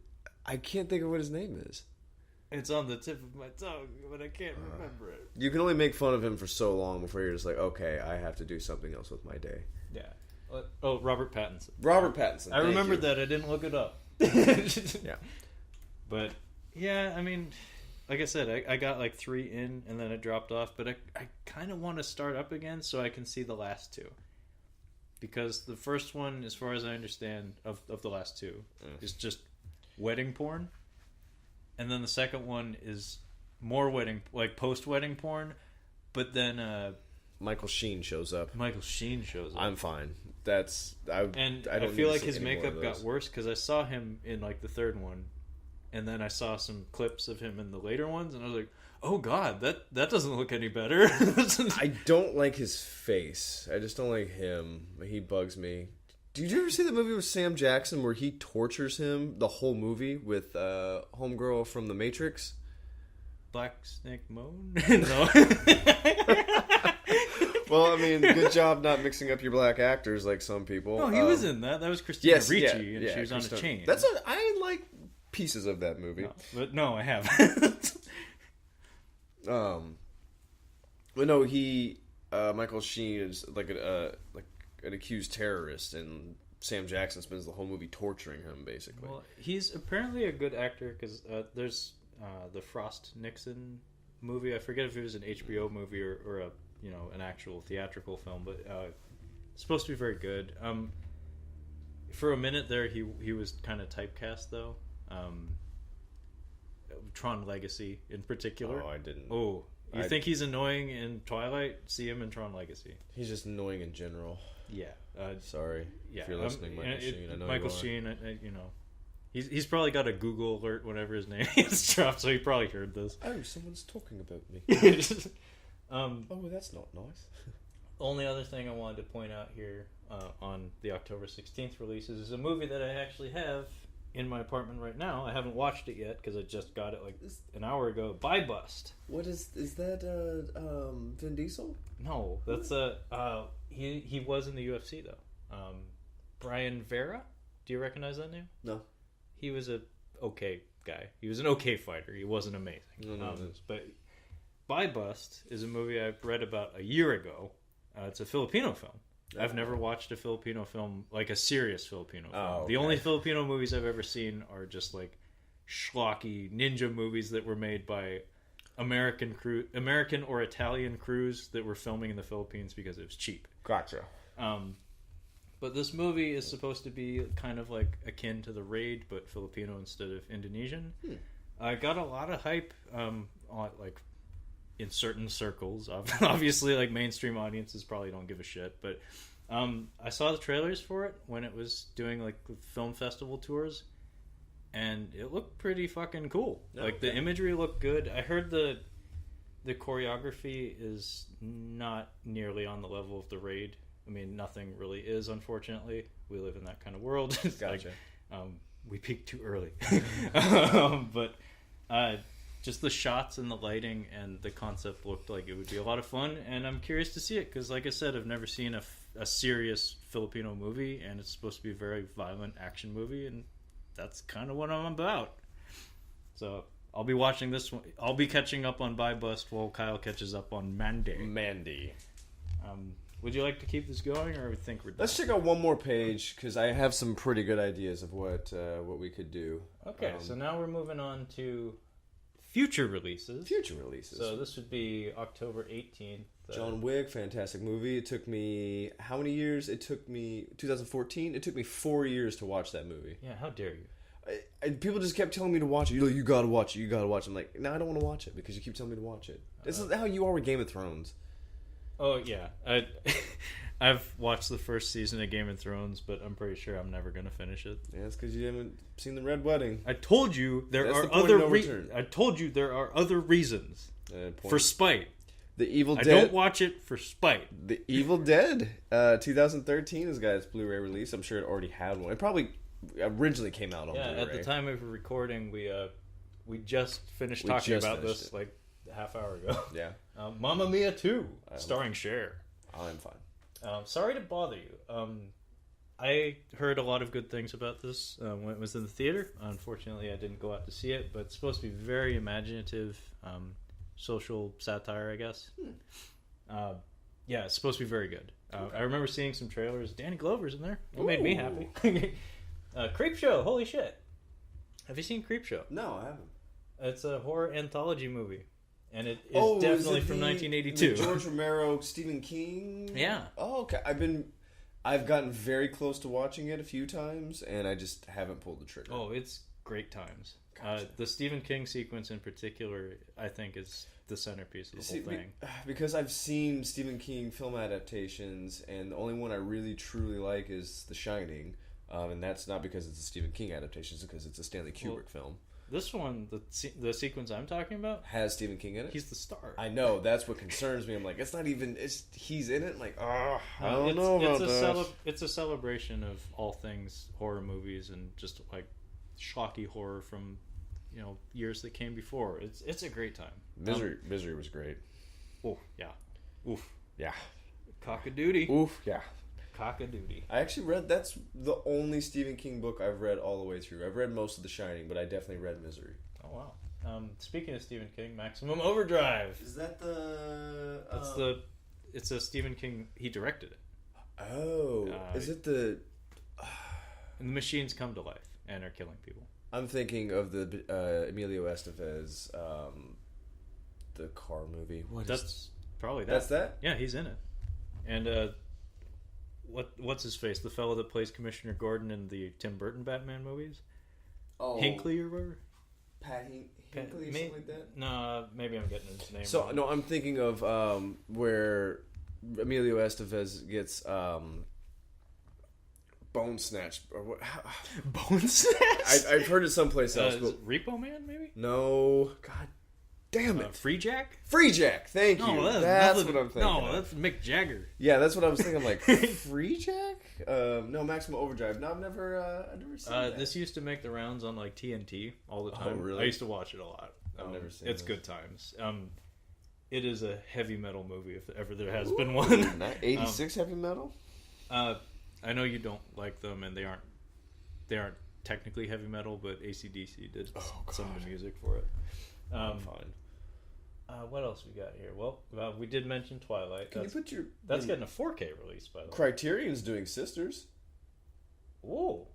I can't think of what his name is. It's on the tip of my tongue, but I can't remember it. You can only make fun of him for so long before you're just like, okay, I have to do something else with my day. Yeah. Oh, Robert Pattinson. Robert Pattinson. I remembered that. I didn't look it up. Yeah. But, yeah, I mean, like I said, I got like 3 in and then it dropped off, but I kind of want to start up again so I can see the last 2. Because the first one, as far as I understand, of the last 2, is just wedding porn. And then the second one is more wedding, like post-wedding porn. But then... Michael Sheen shows up. I'm fine. I feel like his makeup got worse because I saw him in like the third one. And then I saw some clips of him in the later ones. And I was like, oh god, that doesn't look any better. I don't like his face. I just don't like him. He bugs me. Did you ever see the movie with Sam Jackson where he tortures him the whole movie with homegirl from The Matrix? Black Snake Moan? No. Well, I mean, good job not mixing up your black actors like some people. No, he was in that. That was Christina Ricci, and she was on a chain. I like pieces of that movie. No, but no, I haven't. But no, Michael Sheen is like an accused terrorist, and Sam Jackson spends the whole movie torturing him, basically. Well, he's apparently a good actor because there's the Frost Nixon movie. I forget if it was an HBO movie or a an actual theatrical film, but it's supposed to be very good. For a minute there, he was kind of typecast though. Tron Legacy in particular. Oh, I didn't. Oh, you think he's annoying in Twilight? See him in Tron Legacy. He's just annoying in general. Yeah. Sorry if you're listening, Michael Sheen. I know Michael Sheen, he's probably got a Google alert whenever his name is dropped, so he probably heard this. Oh, someone's talking about me. Oh, that's not nice. Only other thing I wanted to point out here on the October 16th releases is a movie that I actually have in my apartment right now. I haven't watched it yet because I just got it like an hour ago. Buybust. What is that? Vin Diesel? No, that's he was in the UFC though. Brian Vera. Do you recognize that name? No. He was a okay guy. He was an okay fighter. He wasn't amazing. No, but Buybust is a movie I read about a year ago. It's a Filipino film. I've never watched a Filipino film, like a serious Filipino film. Okay. The only Filipino movies I've ever seen are just like schlocky ninja movies that were made by American or Italian crews that were filming in the Philippines because it was cheap. Gotcha. But this movie is supposed to be kind of like akin to The Raid, but Filipino instead of Indonesian. I got a lot of hype, like in certain circles. Obviously, like mainstream audiences probably don't give a shit. But I saw the trailers for it when it was doing like film festival tours, and it looked pretty fucking cool. Like the imagery looked good. I heard the choreography is not nearly on the level of The Raid. I mean, nothing really is, unfortunately. We live in that kind of world. It's gotcha. Like, we peaked too early. But just the shots and the lighting and the concept looked like it would be a lot of fun, and I'm curious to see it because, like I said, I've never seen a serious Filipino movie, and it's supposed to be a very violent action movie, and that's kind of what I'm about. So I'll be watching this one. I'll be catching up on Buybust while Kyle catches up on Mandy. Would you like to keep this going, or we think we're done? Let's check out one more page because I have some pretty good ideas of what we could do. Okay, so now we're moving on to future releases. So this would be October 18th. John Wick, fantastic movie. It took me how many years? It took me 2014. It took me 4 years to watch that movie. Yeah, how dare you? And people just kept telling me to watch it. You gotta watch it. You gotta watch it. I'm like, no, I don't want to watch it because you keep telling me to watch it. This is how you are with Game of Thrones. Oh yeah, I've watched the first season of Game of Thrones, but I'm pretty sure I'm never gonna finish it. Yeah, it's because you haven't seen the Red Wedding. I told you there That's are the point other. of no return. I told you there are other reasons for spite. The Evil Dead. I don't watch it for spite. The Evil Dead, 2013 has got its Blu-ray release. I'm sure it already had one. It probably originally came out on Blu-ray. At the time of recording, we just finished talking about this like a half hour ago. Yeah. Mamma Mia 2, starring Cher. I'm fine. Sorry to bother you. I heard a lot of good things about this when it was in the theater. Unfortunately, I didn't go out to see it, but it's supposed to be very imaginative, social satire, I guess. Yeah, it's supposed to be very good. I remember seeing some trailers. Danny Glover's in there. It made me happy. Creepshow, holy shit. Have you seen Creepshow? No, I haven't. It's a horror anthology movie. And it is definitely from 1982. George Romero, Stephen King? Yeah. Oh, okay. I've gotten very close to watching it a few times, and I just haven't pulled the trigger. Oh, it's great times. Gotcha. The Stephen King sequence in particular, I think, is the centerpiece of the whole thing. Because I've seen Stephen King film adaptations, and the only one I really truly like is The Shining, and that's not because it's a Stephen King adaptation, it's because it's a Stanley Kubrick film. This one, the sequence I'm talking about, has Stephen King in it. He's the star. I know, that's what concerns me. I'm like, it's not even. He's in it. I'm like, I don't know about that. It's a celebration of all things horror movies and just like schlocky horror from years that came before. It's a great time. Misery was great. Oh yeah, oof yeah, cock-a-doodie. Oof yeah. Cock-a-doodie. I actually read. That's the only Stephen King book I've read all the way through. I've read most of The Shining, but I definitely read Misery. Oh wow. Speaking of Stephen King, Maximum Overdrive. Is that the? It's a Stephen King. He directed it. Oh, is it the? And the machines come to life and are killing people. I'm thinking of the Emilio Estevez, the car movie. That's probably that. That's that. Yeah, he's in it. And what's his face? The fellow that plays Commissioner Gordon in the Tim Burton Batman movies? Oh, Hinckley or whatever? Pat Hinckley or something like that? No, maybe I'm getting his name wrong. No, I'm thinking of where Emilio Estevez gets bone snatched. Or what? Bone snatched? I've heard it someplace else. Is it Repo Man, maybe? No. God damn it. Free Jack? Free Jack, thank you. No, that's what I'm thinking. No, that's Mick Jagger. Yeah, that's what I was thinking. I'm like, Free Jack? No, Maximum Overdrive. No, I've never seen that. This used to make the rounds on like TNT all the time. Oh, really? I used to watch it a lot. I've never seen it. It's good times. It is a heavy metal movie if ever there has been one. 86 heavy metal? I know you don't like them, and they aren't technically heavy metal, but AC/DC did some of the music for it. I'm fine. What else we got here? Well, we did mention Twilight. That's getting a 4K release, by the way. Criterion's doing Sisters. Whoa.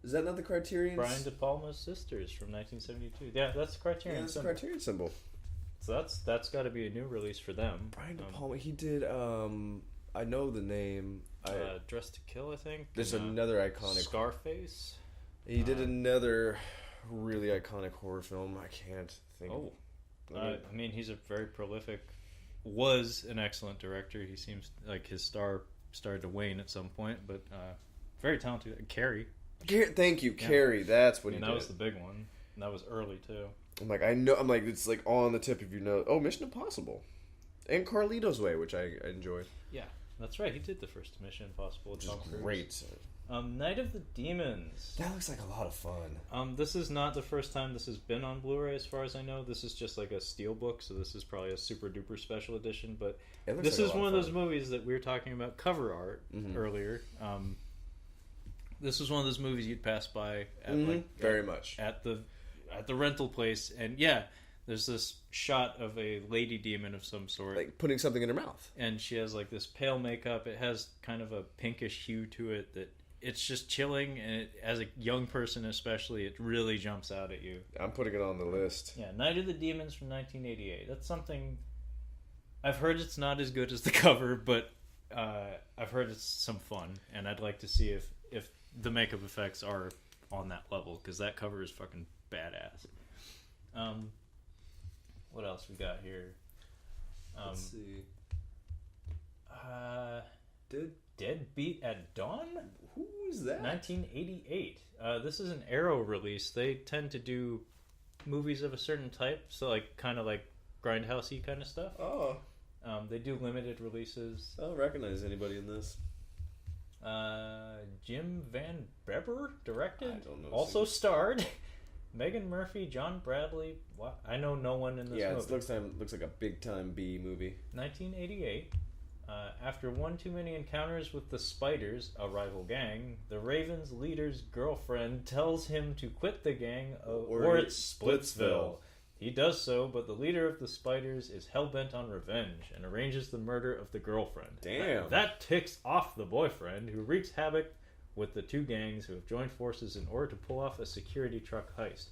Is that not the Criterion? Brian De Palma's Sisters from 1972. Yeah, that's the Criterion. Yeah, that's the Criterion symbol. So that's got to be a new release for them. Brian De Palma, he did. I know the name. Dressed to Kill, I think. There's another iconic. Scarface. He did another really iconic horror film. I can't think. Oh. I mean, he's a very prolific. Was an excellent director. He seems like his star started to wane at some point, but very talented. Carrie. Thank you, Carrie. That's what he did. That was the big one. And that was early too. I'm like, I know. I'm like, it's like on the tip of your nose. Oh, Mission Impossible, and Carlito's Way, which I enjoyed. Yeah, that's right. He did the first Mission Impossible. Which is great. Night of the Demons. That looks like a lot of fun. This is not the first time this has been on Blu-ray, as far as I know. This is just like a steelbook, so this is probably a super duper special edition. But this is one of those movies that we were talking about cover art earlier. This was one of those movies you'd pass by at very much at the rental place, and there's this shot of a lady demon of some sort, like putting something in her mouth, and she has like this pale makeup. It has kind of a pinkish hue to it that it's just chilling, and as a young person especially, it really jumps out at you. I'm putting it on the list. Yeah, Night of the Demons from 1988. That's something I've heard. It's not as good as the cover, but I've heard it's some fun, and I'd like to see if the makeup effects are on that level, because that cover is fucking badass. What else we got here? Let's see. Deadbeat at Dawn? Who's that? 1988. This is an Arrow release. They tend to do movies of a certain type, so like kind of like grindhousey kind of stuff. Oh. They do limited releases. I don't recognize anybody in this. Jim Van Bebber directed. I don't know. Also starred Megan Murphy, John Bradley. What? I know no one in this movie. Yeah, it looks like a big time B movie. 1988. After one too many encounters with the Spiders, a rival gang, the Ravens' leader's girlfriend tells him to quit the gang or it's Splitsville. He does so, but the leader of the Spiders is hell-bent on revenge and arranges the murder of the girlfriend. Damn. That ticks off the boyfriend, who wreaks havoc with the two gangs who have joined forces in order to pull off a security truck heist.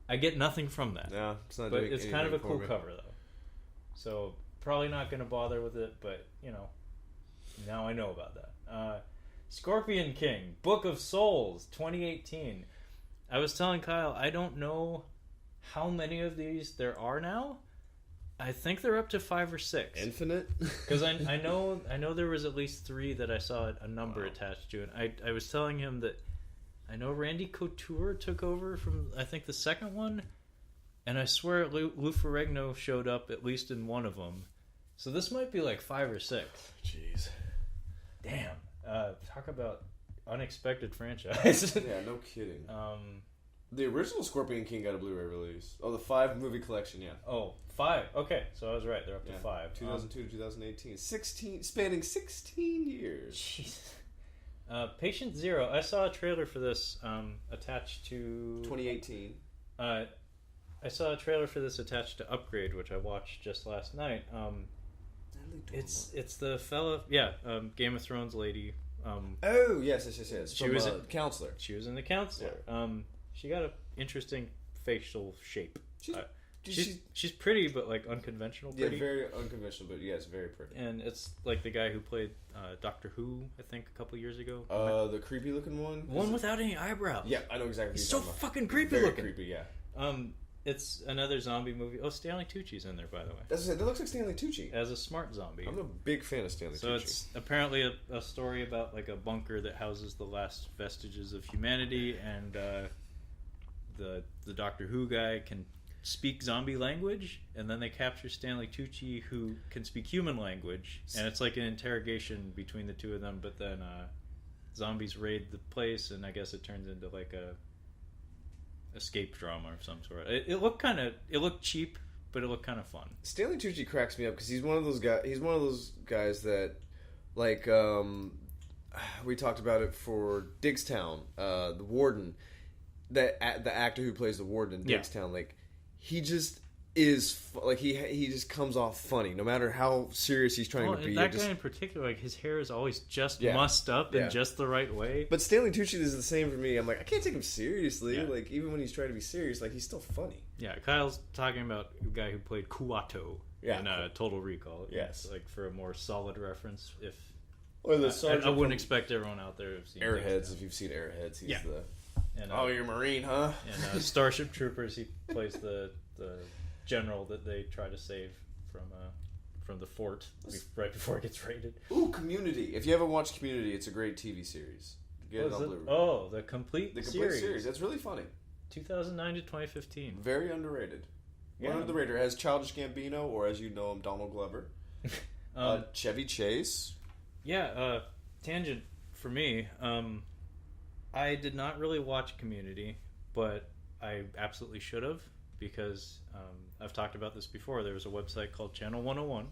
I get nothing from that. No, it's not. But it's kind of a cool cover, though. So, probably not going to bother with it, but, now I know about that. Scorpion King, Book of Souls, 2018. I was telling Kyle, I don't know how many of these there are now. I think they're up to 5 or 6. Infinite? Because I know there was at least 3 that I saw a number attached to. And I was telling him that I know Randy Couture took over from, I think, the second one. And I swear Lou Ferrigno showed up at least in one of them. So this might be like 5 or 6. Jeez. Damn. Talk about unexpected franchise. Yeah, no kidding. The original Scorpion King got a Blu-ray release. Oh, the 5 movie collection, yeah. Oh, 5. Okay, so I was right. They're up to 5. 2002 to 2018. Spanning 16 years. Jeez. Patient Zero. I saw a trailer for this attached to... 2018. I saw a trailer for this attached to Upgrade, which I watched just last night. It's the fella... Yeah, Game of Thrones lady. Oh, yes. She was a Counselor. She was in The Counselor. Yeah. She got an interesting facial shape. She's pretty, but like unconventional pretty. Yeah, very unconventional, but yes, very pretty. And it's like the guy who played Doctor Who, I think, a couple years ago. The creepy looking one? One without any eyebrows. Yeah, I know exactly He's so fucking creepy very looking. Creepy, yeah. It's another zombie movie. Oh, Stanley Tucci's in there, by the way. That looks like Stanley Tucci. As a smart zombie. I'm a big fan of Stanley Tucci. So it's apparently a story about like a bunker that houses the last vestiges of humanity, and the Doctor Who guy can speak zombie language, and then they capture Stanley Tucci, who can speak human language, and it's like an interrogation between the two of them, but then zombies raid the place, and I guess it turns into like a escape drama of some sort. It looked cheap, but it looked kind of fun. Stanley Tucci cracks me up because he's one of those guys that, like, we talked about it for Diggstown, the warden, the actor who plays the warden in Diggstown, like, he just is like he just comes off funny no matter how serious he's trying to be. That guy in particular, like, his hair is always just mussed up in just the right way. But Stanley Tucci is the same for me. I'm like, I can't take him seriously. Yeah. Like, even when he's trying to be serious, like, he's still funny. Yeah, Kyle's talking about the guy who played Kuato in Total Recall. Yes, like, for a more solid reference. If I wouldn't expect everyone out there to have seen Airheads. If you've seen Airheads, he's the. And, you're a Marine, huh? And Starship Troopers, he plays the general that they try to save from the fort right before it gets raided. Ooh, Community! If you haven't watched Community, it's a great TV series. Get it on Blu-ray. Oh, the complete series. That's really funny. 2009 to 2015. Very underrated. One underrated has Childish Gambino, or as you know him, Donald Glover. Chevy Chase. Yeah. Tangent for me, I did not really watch Community, but I absolutely should have, because I've talked about this before. There was a website called Channel 101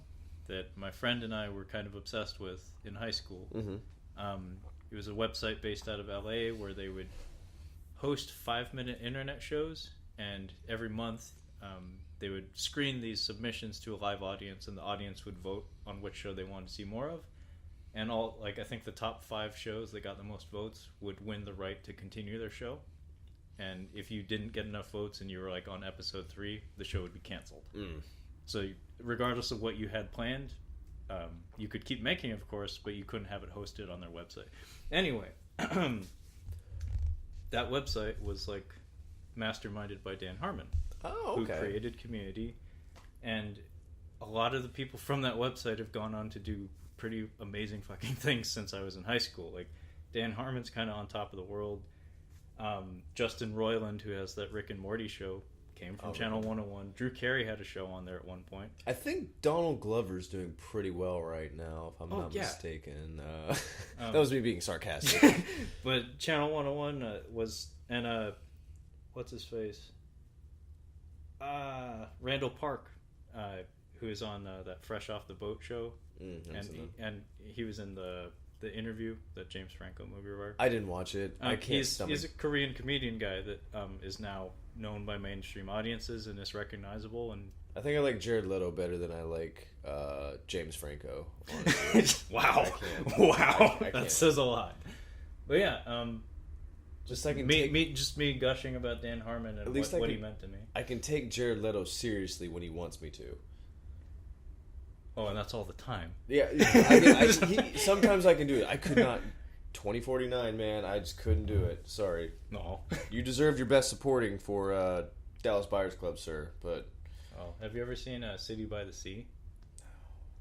that my friend and I were kind of obsessed with in high school. It was a website based out of LA where they would host 5-minute internet shows, and every month they would screen these submissions to a live audience, and the audience would vote on which show they wanted to see more of. And I think the top 5 shows that got the most votes would win the right to continue their show. And if you didn't get enough votes and you were on episode 3, the show would be canceled. So regardless of what you had planned, you could keep making, of course, but you couldn't have it hosted on their website. Anyway, that website was masterminded by Dan Harmon, who created Community, and a lot of the people from that website have gone on to do pretty amazing fucking things since I was in high school. Dan Harmon's kind of on top of the world. Justin Roiland, who has that Rick and Morty show, came from Channel 101. Drew Carey had a show on there at one point. I think Donald Glover's doing pretty well right now, if I'm not mistaken. That was me being sarcastic. But Channel 101 was... And, what's his face? Randall Park, who is on that Fresh Off the Boat show. And he was in the Interview, that James Franco movie. Where I didn't watch it. He's a Korean comedian guy that is now known by mainstream audiences and is recognizable. And I think I like Jared Leto better than I like James Franco. Wow, that says a lot. But yeah, just me gushing about Dan Harmon and what he meant to me. I can take Jared Leto seriously when he wants me to. Oh, and that's all the time. Yeah, sometimes I can do it. I could not. 2049, man, I just couldn't do it. Sorry. No. You deserved your best supporting for Dallas Buyers Club, sir. But have you ever seen City by the Sea?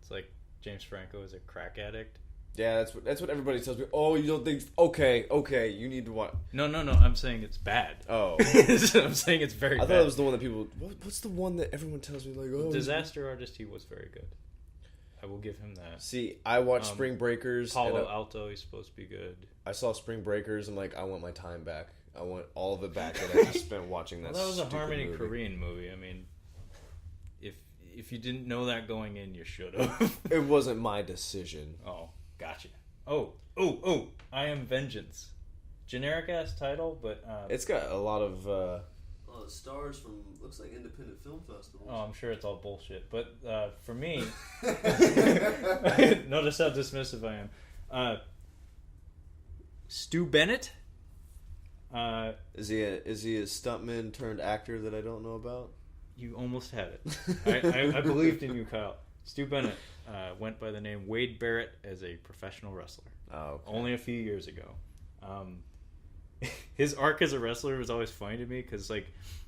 It's like James Franco is a crack addict. Yeah, that's what everybody tells me. Oh, you don't think? Okay, you need to watch. No. I'm saying it's bad. Oh, I'm saying it's very. I thought it was the one that people. What's the one that everyone tells me Disaster Artist? He was very good. I will give him that. See, I watched Spring Breakers. Palo Alto, he's supposed to be good. I saw Spring Breakers. I'm like, I want my time back. I want all of it back that I just spent watching that. Well, that was a Harmony movie. Korine movie. I mean, if you didn't know that going in, you should have. It wasn't my decision. Oh, gotcha. Oh! I Am Vengeance. Generic ass title, but it's got a lot of. Stars from looks like independent film festivals. Oh, I'm sure it's all bullshit. But for me, notice how dismissive I am. Stu Bennett. Is he a stuntman turned actor that I don't know about? You almost had it. I believed in you, Kyle. Stu Bennett went by the name Wade Barrett as a professional wrestler. Oh, okay. Only a few years ago. His arc as a wrestler was always funny to me because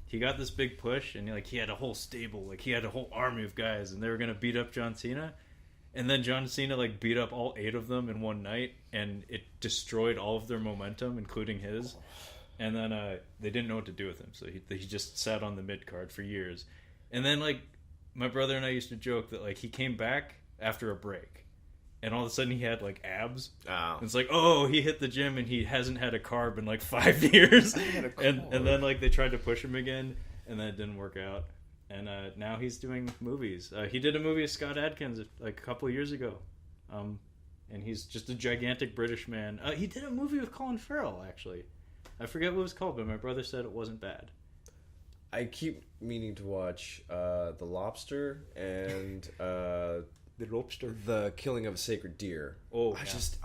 he got this big push and he had a whole stable, he had a whole army of guys, and they were gonna beat up John Cena, and then John Cena beat up all 8 of them in one night, and it destroyed all of their momentum, including his. And then they didn't know what to do with him, so he just sat on the mid card for years. And then my brother and I used to joke that he came back after a break. And all of a sudden he had abs. Oh. And it's he hit the gym and he hasn't had a carb in 5 years. And then they tried to push him again, and then it didn't work out. And now he's doing movies. He did a movie with Scott Adkins a couple of years ago. And he's just a gigantic British man. He did a movie with Colin Farrell, actually. I forget what it was called, but my brother said it wasn't bad. I keep meaning to watch The Lobster and The Lobster, The Killing of a Sacred Deer. Oh, I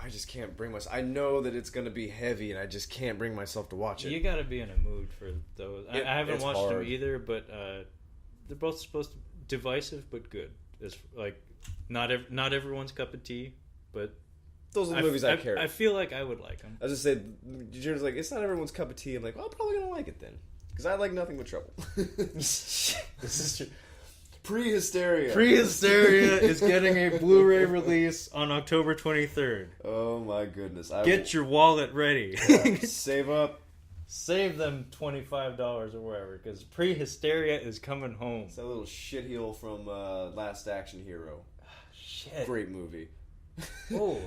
just can't bring myself. I know that it's going to be heavy, and I just can't bring myself to watch it. You got to be in a mood for those. I haven't watched them either, but they're both supposed to divisive but good. It's not everyone's cup of tea, but those are the movies I care. I feel like I would like them. I was just saying, Jared's it's not everyone's cup of tea. I'm well, I'm probably gonna like it then, because I like nothing but trouble. This is true. Pre-Hysteria is getting a Blu-ray release on October 23rd. Oh my goodness! Get your wallet ready. Save up. Save them $25 or wherever, because Pre-Hysteria is coming home. It's that little shitheel from Last Action Hero. Shit. Great movie. Oh,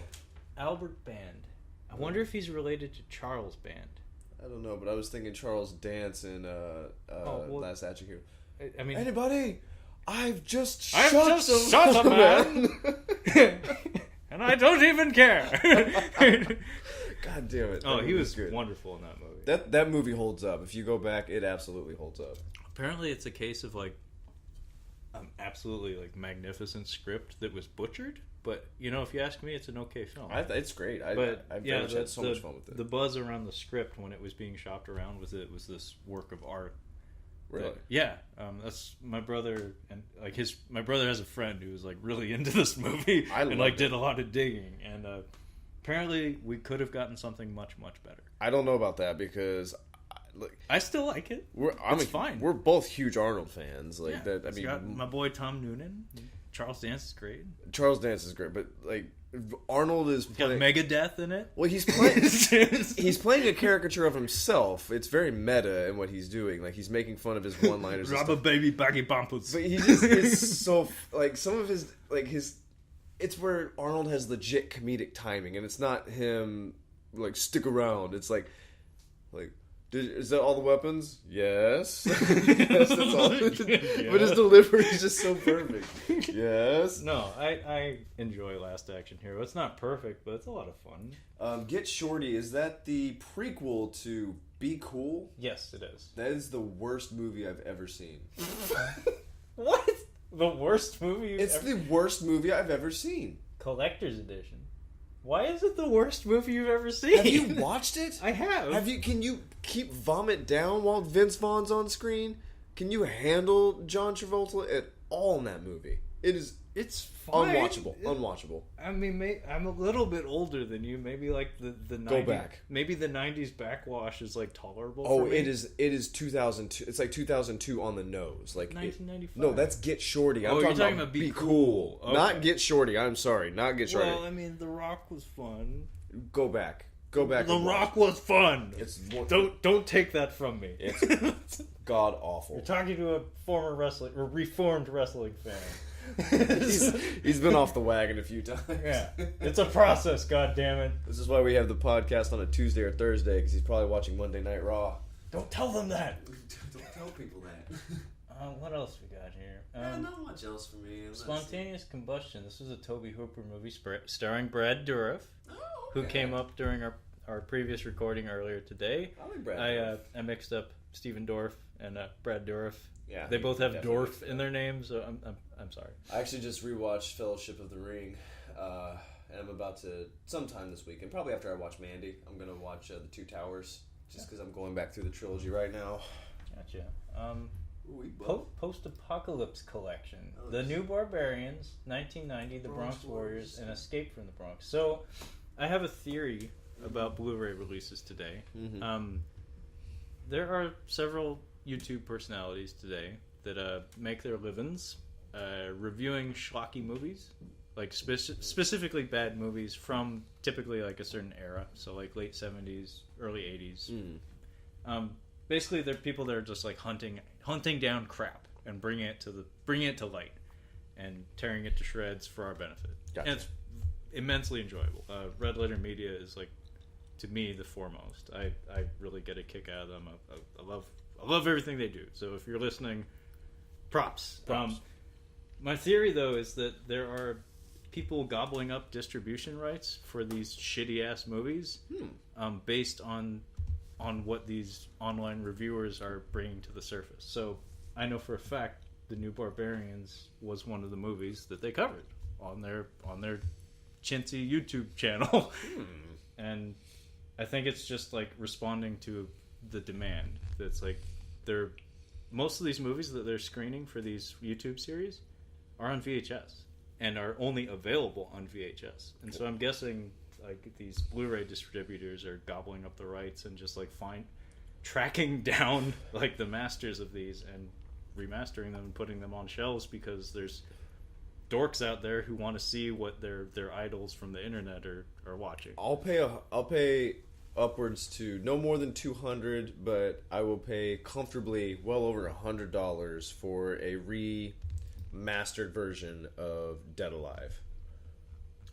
Albert Band. I wonder if he's related to Charles Band. I don't know, but I was thinking Charles Dance in Last Action Hero. I mean, anybody? I've just shot a man, and I don't even care. God damn it! Oh, he was wonderful in that movie. That movie holds up. If you go back, it absolutely holds up. Apparently, it's a case of like absolutely like magnificent script that was butchered. But if you ask me, it's an okay film. It's great. I've had so much fun with it. The buzz around the script when it was being shopped around was this work of art. Really? That's my brother, and my brother has a friend who was like really into this movie and did a lot of digging, and apparently we could have gotten something much better. I don't know about that because I still like it. It's fine. We're both huge Arnold fans. Got my boy Tom Noonan. Charles Dance is great. Charles Dance is great, but Arnold is playing got Megadeth in it. Well, he's playing a caricature of himself. It's very meta in what he's doing. Like he's making fun of his one-liners. Rubber baby baggy bumpers. But he just is so some of his it's where Arnold has legit comedic timing, and it's not him stick around. It's like. Is that all the weapons? Yes. Yes, that's all. Yeah. But his delivery is just so perfect. Yes. No, I enjoy Last Action Hero. It's not perfect, but it's a lot of fun. Get Shorty, is that the prequel to Be Cool? Yes, it is. That is the worst movie I've ever seen. What? The worst movie It's the worst movie I've ever seen. Collector's edition. Why is it the worst movie you've ever seen? Have you watched it? I have. Can you keep vomit down while Vince Vaughn's on screen? Can you handle John Travolta at all in that movie? It's fine. Unwatchable. I mean, I'm a little bit older than you. Maybe like the 90s. Go back. Maybe the 90s backwash is tolerable. Oh, for me. it is 2002. It's 2002 on the nose. 1995. No, that's Get Shorty. I'm talking about Be Cool. Okay. Not Get Shorty. I'm sorry, not Get Shorty. Well, I mean, The Rock was fun. Go back. The Rock was fun. Don't take that from me. It's god awful. You're talking to a former wrestling or reformed wrestling fan. He's been off the wagon a few times. Yeah, it's a process. God damn it! This is why we have the podcast on a Tuesday or Thursday, because he's probably watching Monday Night Raw. Don't tell them that. Don't tell people that. What else we got here? Not much else for me. Spontaneous Combustion. This was a Tobe Hooper movie starring Brad Dourif, who came up during our previous recording earlier today. I like Brad Dourif. I mixed up Stephen Dorff and Brad Dourif. Yeah, they both have Dorff in their names, so I'm sorry. I actually just rewatched Fellowship of the Ring, and I'm about to sometime this week, and probably after I watch Mandy, I'm gonna watch The Two Towers, just because I'm going back through the trilogy right now. Gotcha. Post-Apocalypse Collection, The New Barbarians, 1990, The Bronx Warriors, and Escape from the Bronx. So, I have a theory about Blu-ray releases today. Mm-hmm. There are several YouTube personalities today that make their livings reviewing schlocky movies, specifically bad movies from typically a certain era, so late 70s, early 80s. Basically, they're people that are just hunting down crap and bringing it to light and tearing it to shreds for our benefit. Gotcha. And it's immensely enjoyable. Red Letter Media is to me the foremost. I really get a kick out of them. I love everything they do. So if you're listening, props. My theory, though, is that there are people gobbling up distribution rights for these shitty-ass movies based on what these online reviewers are bringing to the surface. So I know for a fact The New Barbarians was one of the movies that they covered on their chintzy YouTube channel. And I think it's just responding to the demand. That's most of these movies that they're screening for these YouTube series are on VHS and are only available on VHS. And so I'm guessing these Blu-ray distributors are gobbling up the rights and just tracking down the masters of these and remastering them and putting them on shelves because there's dorks out there who want to see what their idols from the internet are watching. I'll pay upwards to no more than $200, but I will pay comfortably well over $100 for a remastered version of Dead Alive.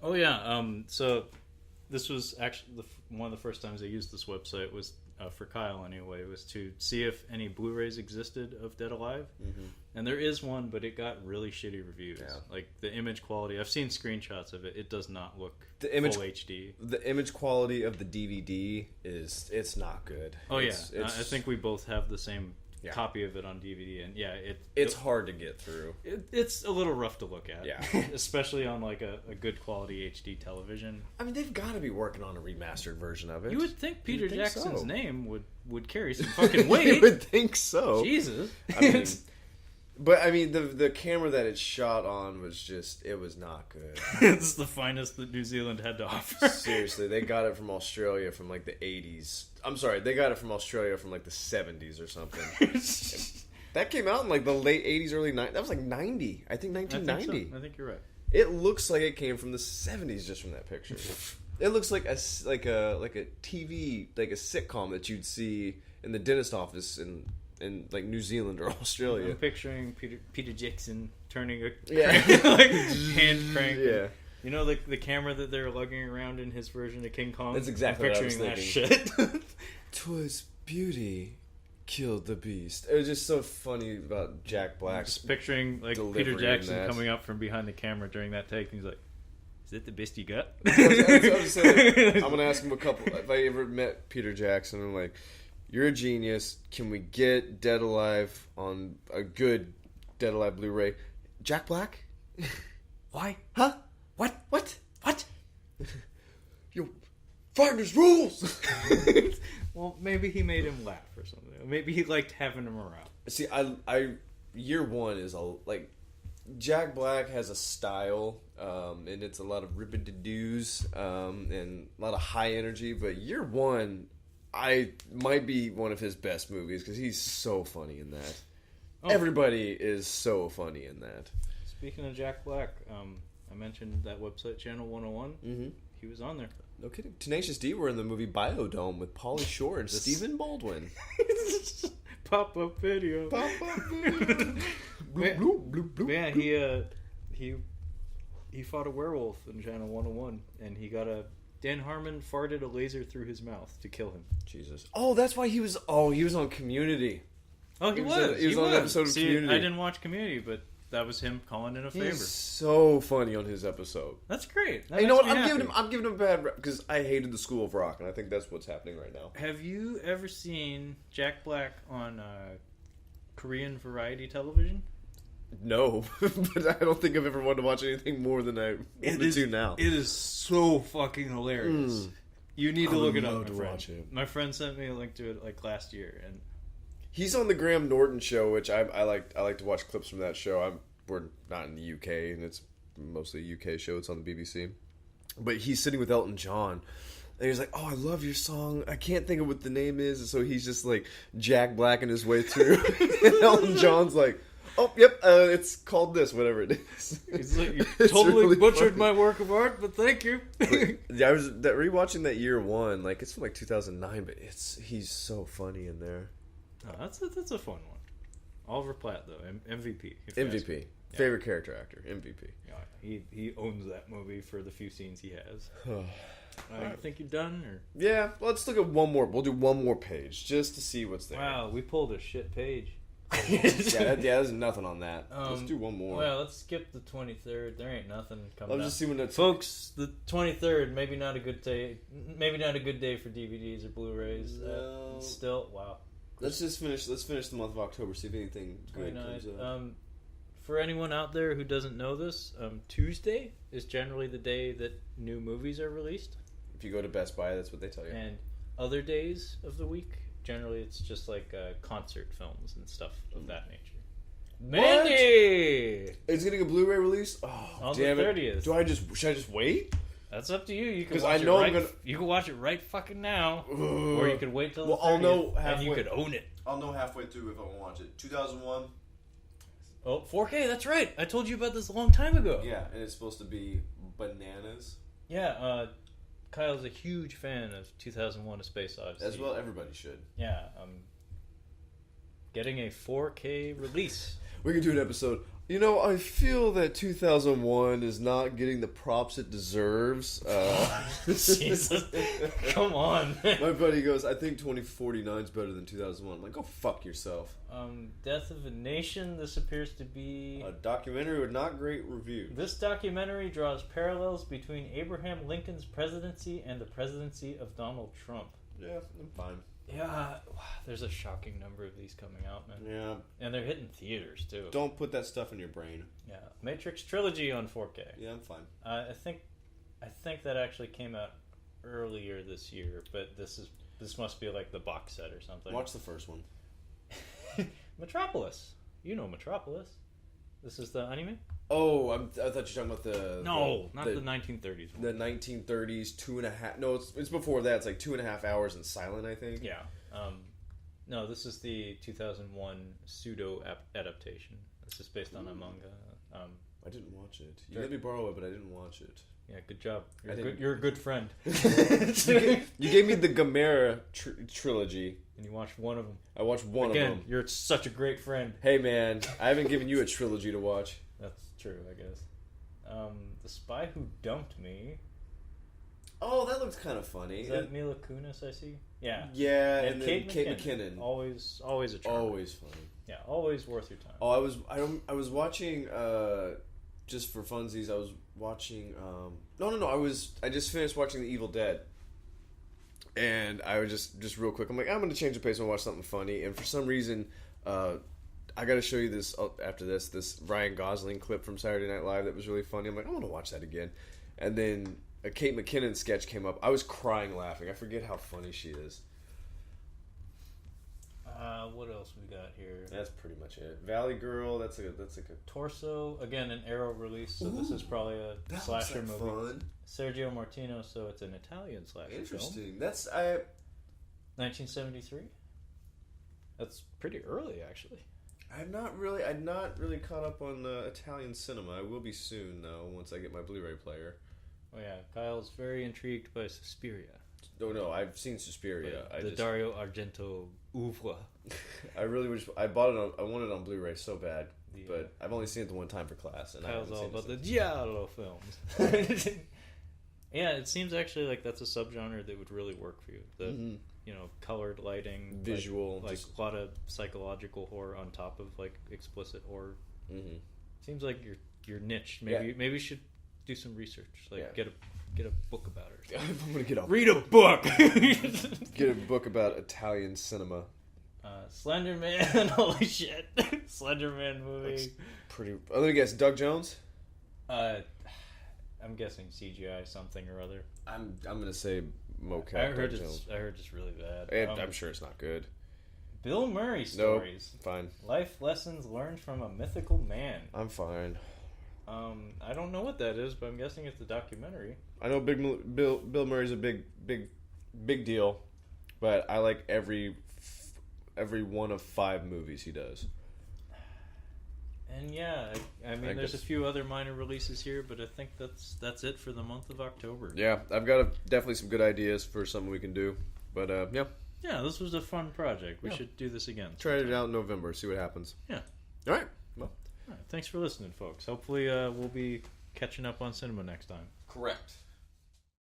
Oh yeah, so this was actually one of the first times I used this website was for Kyle anyway, was to see if any Blu-rays existed of Dead Alive. Mm-hmm. And there is one, but it got really shitty reviews. Yeah. Like the image quality, I've seen screenshots of it. It does not look full HD. The image quality of the DVD it's not good. Oh I think we both have the same copy of it on DVD, and it's hard to get through. It's a little rough to look at, yeah, especially on like a good quality HD television. I mean, they've got to be working on a remastered version of it. You would think Peter Jackson's name would carry some fucking weight. You would think so. Jesus. I mean, but I mean, the camera that it shot on was it was not good. It's the finest that New Zealand had to offer. Seriously, they got it from Australia from like the 80s. I'm sorry, they got it from Australia from like the 70s or something. That came out in like the late 80s, early 90s. That was like 90. I think 1990. I think you're right. It looks like it came from the 70s just from that picture. It looks like a TV, like a sitcom that you'd see in the dentist office in like New Zealand or Australia. I'm picturing Peter Jackson turning a like hand crank. Yeah. You know the camera that they're lugging around in his version of King Kong? That's exactly what I was that thinking. shit. 'Twas beauty killed the beast. It was just so funny about Jack Black's Just picturing like delivery Peter Jackson in that. coming up from behind the camera during that take, and he's like, "Is that the best you got?" I was saying, I'm gonna ask him if I ever met Peter Jackson. I'm like, you're a genius. Can we get Dead Alive on a good Dead Alive Blu-ray? Jack Black? Why? Huh? What? You Finders rules. Well, maybe he made him laugh or something. Maybe he liked having him around. See, I year one is like Jack Black has a style, and it's a lot of ribbon-to-doos, and a lot of high energy. But year one, I might be one of his best movies because he's so funny in that. Oh. Everybody is so funny in that. Speaking of Jack Black, I mentioned that website, Channel 101. Mm-hmm. He was on there. No kidding. Tenacious D were in the movie Biodome with Pauly Shore and Stephen Baldwin. Pop-up video. Pop-up video. bloop, bloop, bloop, he fought a werewolf in Channel 101, and he got Dan Harmon farted a laser through his mouth to kill him. Jesus. Oh, that's why he was on Community. Oh, he was. He was on an episode of Community. I didn't watch Community, but that was him calling in a favor. He's so funny on his episode. That's great. You know what? I'm giving him a bad rep because I hated the School of Rock, and I think that's what's happening right now. Have you ever seen Jack Black on Korean variety television? No, but I don't think I've ever wanted to watch anything more than I wanted to now. It is so fucking hilarious. You need to look it up, my friend. Watch it. My friend sent me a link to it like last year, and he's on the Graham Norton show, which I like to watch clips from that show. We're not in the UK, and it's mostly a UK show. It's on the BBC. But he's sitting with Elton John, and he's like, "Oh, I love your song. I can't think of what the name is." And so he's just like Jack Blacking his way through, and Elton John's like, "Oh, yep, it's called this, whatever it is." He's like, "You totally really butchered funny. My work of art, but thank you." Yeah, I was rewatching that year one, like it's from like 2009, but he's so funny in there. Oh, that's a fun one. Oliver Platt though, MVP. MVP. Yeah. Favorite character actor, MVP. Yeah, he owns that movie for the few scenes he has. You think you're done? Or? Yeah, let's look at one more. We'll do one more page just to see what's there. Wow, we pulled a shit page. There's nothing on that. Let's do one more. Well, let's skip the 23rd. There ain't nothing coming. Let's just see when that's. Folks, the 23rd, maybe not a good day. Maybe not a good day for DVDs or Blu-rays. No. Still, wow. Let's finish the month of October. See if anything good comes up. For anyone out there who doesn't know this, Tuesday is generally the day that new movies are released. If you go to Best Buy, that's what they tell you. And other days of the week, generally it's just like concert films and stuff of that nature. Mandy! It's getting a Blu-ray release? Oh, on damn the 30th. Should I just wait? That's up to you. You can watch You can watch it right fucking now, or you could wait till the 30th, I'll know halfway, and you could own it. I'll know halfway through if I want to watch it. 2001. Oh, 4K. That's right. I told you about this a long time ago. Yeah, and it's supposed to be bananas. Yeah. Kyle's a huge fan of 2001: A Space Odyssey. As well, everybody should. Yeah. getting a 4K release. We can do an episode. You know, I feel that 2001 is not getting the props it deserves. Jesus. Come on. My buddy goes, I think 2049 is better than 2001. I'm like, go fuck yourself. Death of a Nation. This appears to be A documentary with not great reviews. This documentary draws parallels between Abraham Lincoln's presidency and the presidency of Donald Trump. Yeah, I'm fine. Yeah, there's a shocking number of these coming out, man. Yeah. And they're hitting theaters, too. Don't put that stuff in your brain. Yeah. Matrix Trilogy on 4K. Yeah, I'm fine. I think that actually came out earlier this year, but this must be like the box set or something. Watch the first one. Metropolis. You know Metropolis. This is the anime? Oh, I thought you were talking about the... not the 1930s one. The 1930s, 2.5... No, it's before that. It's like 2.5 hours in silent, I think. Yeah. No, this is the 2001 pseudo-adaptation. This is based on a manga. I didn't watch it. You let me borrow it, but I didn't watch it. Yeah, good job. You're You're a good friend. You gave me the Gamera trilogy. And you watched one of them. I watched one of Again, them. you're such a great friend. Hey, man, I haven't given you a trilogy to watch. That's true, I guess. The Spy Who Dumped Me. Oh, that looks kind of funny. Is that Mila Kunis, I see? Yeah. Yeah, and then Kate McKinnon. Always a charm. Always funny. Yeah, always worth your time. Oh, I was watching, just for funsies, I was watching, I just finished watching The Evil Dead. And I was just real quick, I'm like, I'm going to change the pace and watch something funny. And for some reason, I got to show you this after this Ryan Gosling clip from Saturday Night Live that was really funny. I'm like, I want to watch that again. And then a Kate McKinnon sketch came up. I was crying laughing. I forget how funny she is. What else we got here? That's pretty much it. Valley Girl, that's like a Torso, again, an Arrow release, so this is probably a slasher movie. Fun. Sergio Martino, so it's an Italian slasher Interesting. film. That's 1973. That's pretty early, actually. I'm not really caught up on Italian cinema. I will be soon, though, once I get my Blu-ray player. Oh yeah, Kyle's very intrigued by Suspiria. Oh no, I've seen Suspiria. Dario Argento oeuvre. I really wish I bought it. I wanted it on Blu-ray so bad, but I've only seen it the one time for class. And Kyle's all about the giallo films. Yeah, it seems actually like that's a subgenre that would really work for you. The colored lighting, visual, like a lot of psychological horror on top of like explicit horror. Mm-hmm. Seems like your niche. Maybe you should do some research. Get a book about it. I'm gonna read a book. Get a book about Italian cinema. Slender Man. Holy shit! Slender Man movie. Looks pretty. Let me guess. Doug Jones. I'm guessing CGI something or other. I'm gonna say mocap. I heard it's really bad. And I'm sure it's not good. Bill Murray stories. Nope, fine. Life lessons learned from a mythical man. I'm fine. I don't know what that is, but I'm guessing it's a documentary. I know Bill Murray's a big deal, but I like every one of 5 movies he does. And yeah, I mean, there's a few other minor releases here, but I think that's it for the month of October. Yeah, I've got definitely some good ideas for something we can do, but yeah. Yeah, this was a fun project. We should do this again. Try it out in November, see what happens. Yeah. All right. Well. All right. Thanks for listening, folks. Hopefully we'll be catching up on cinema next time. Correct.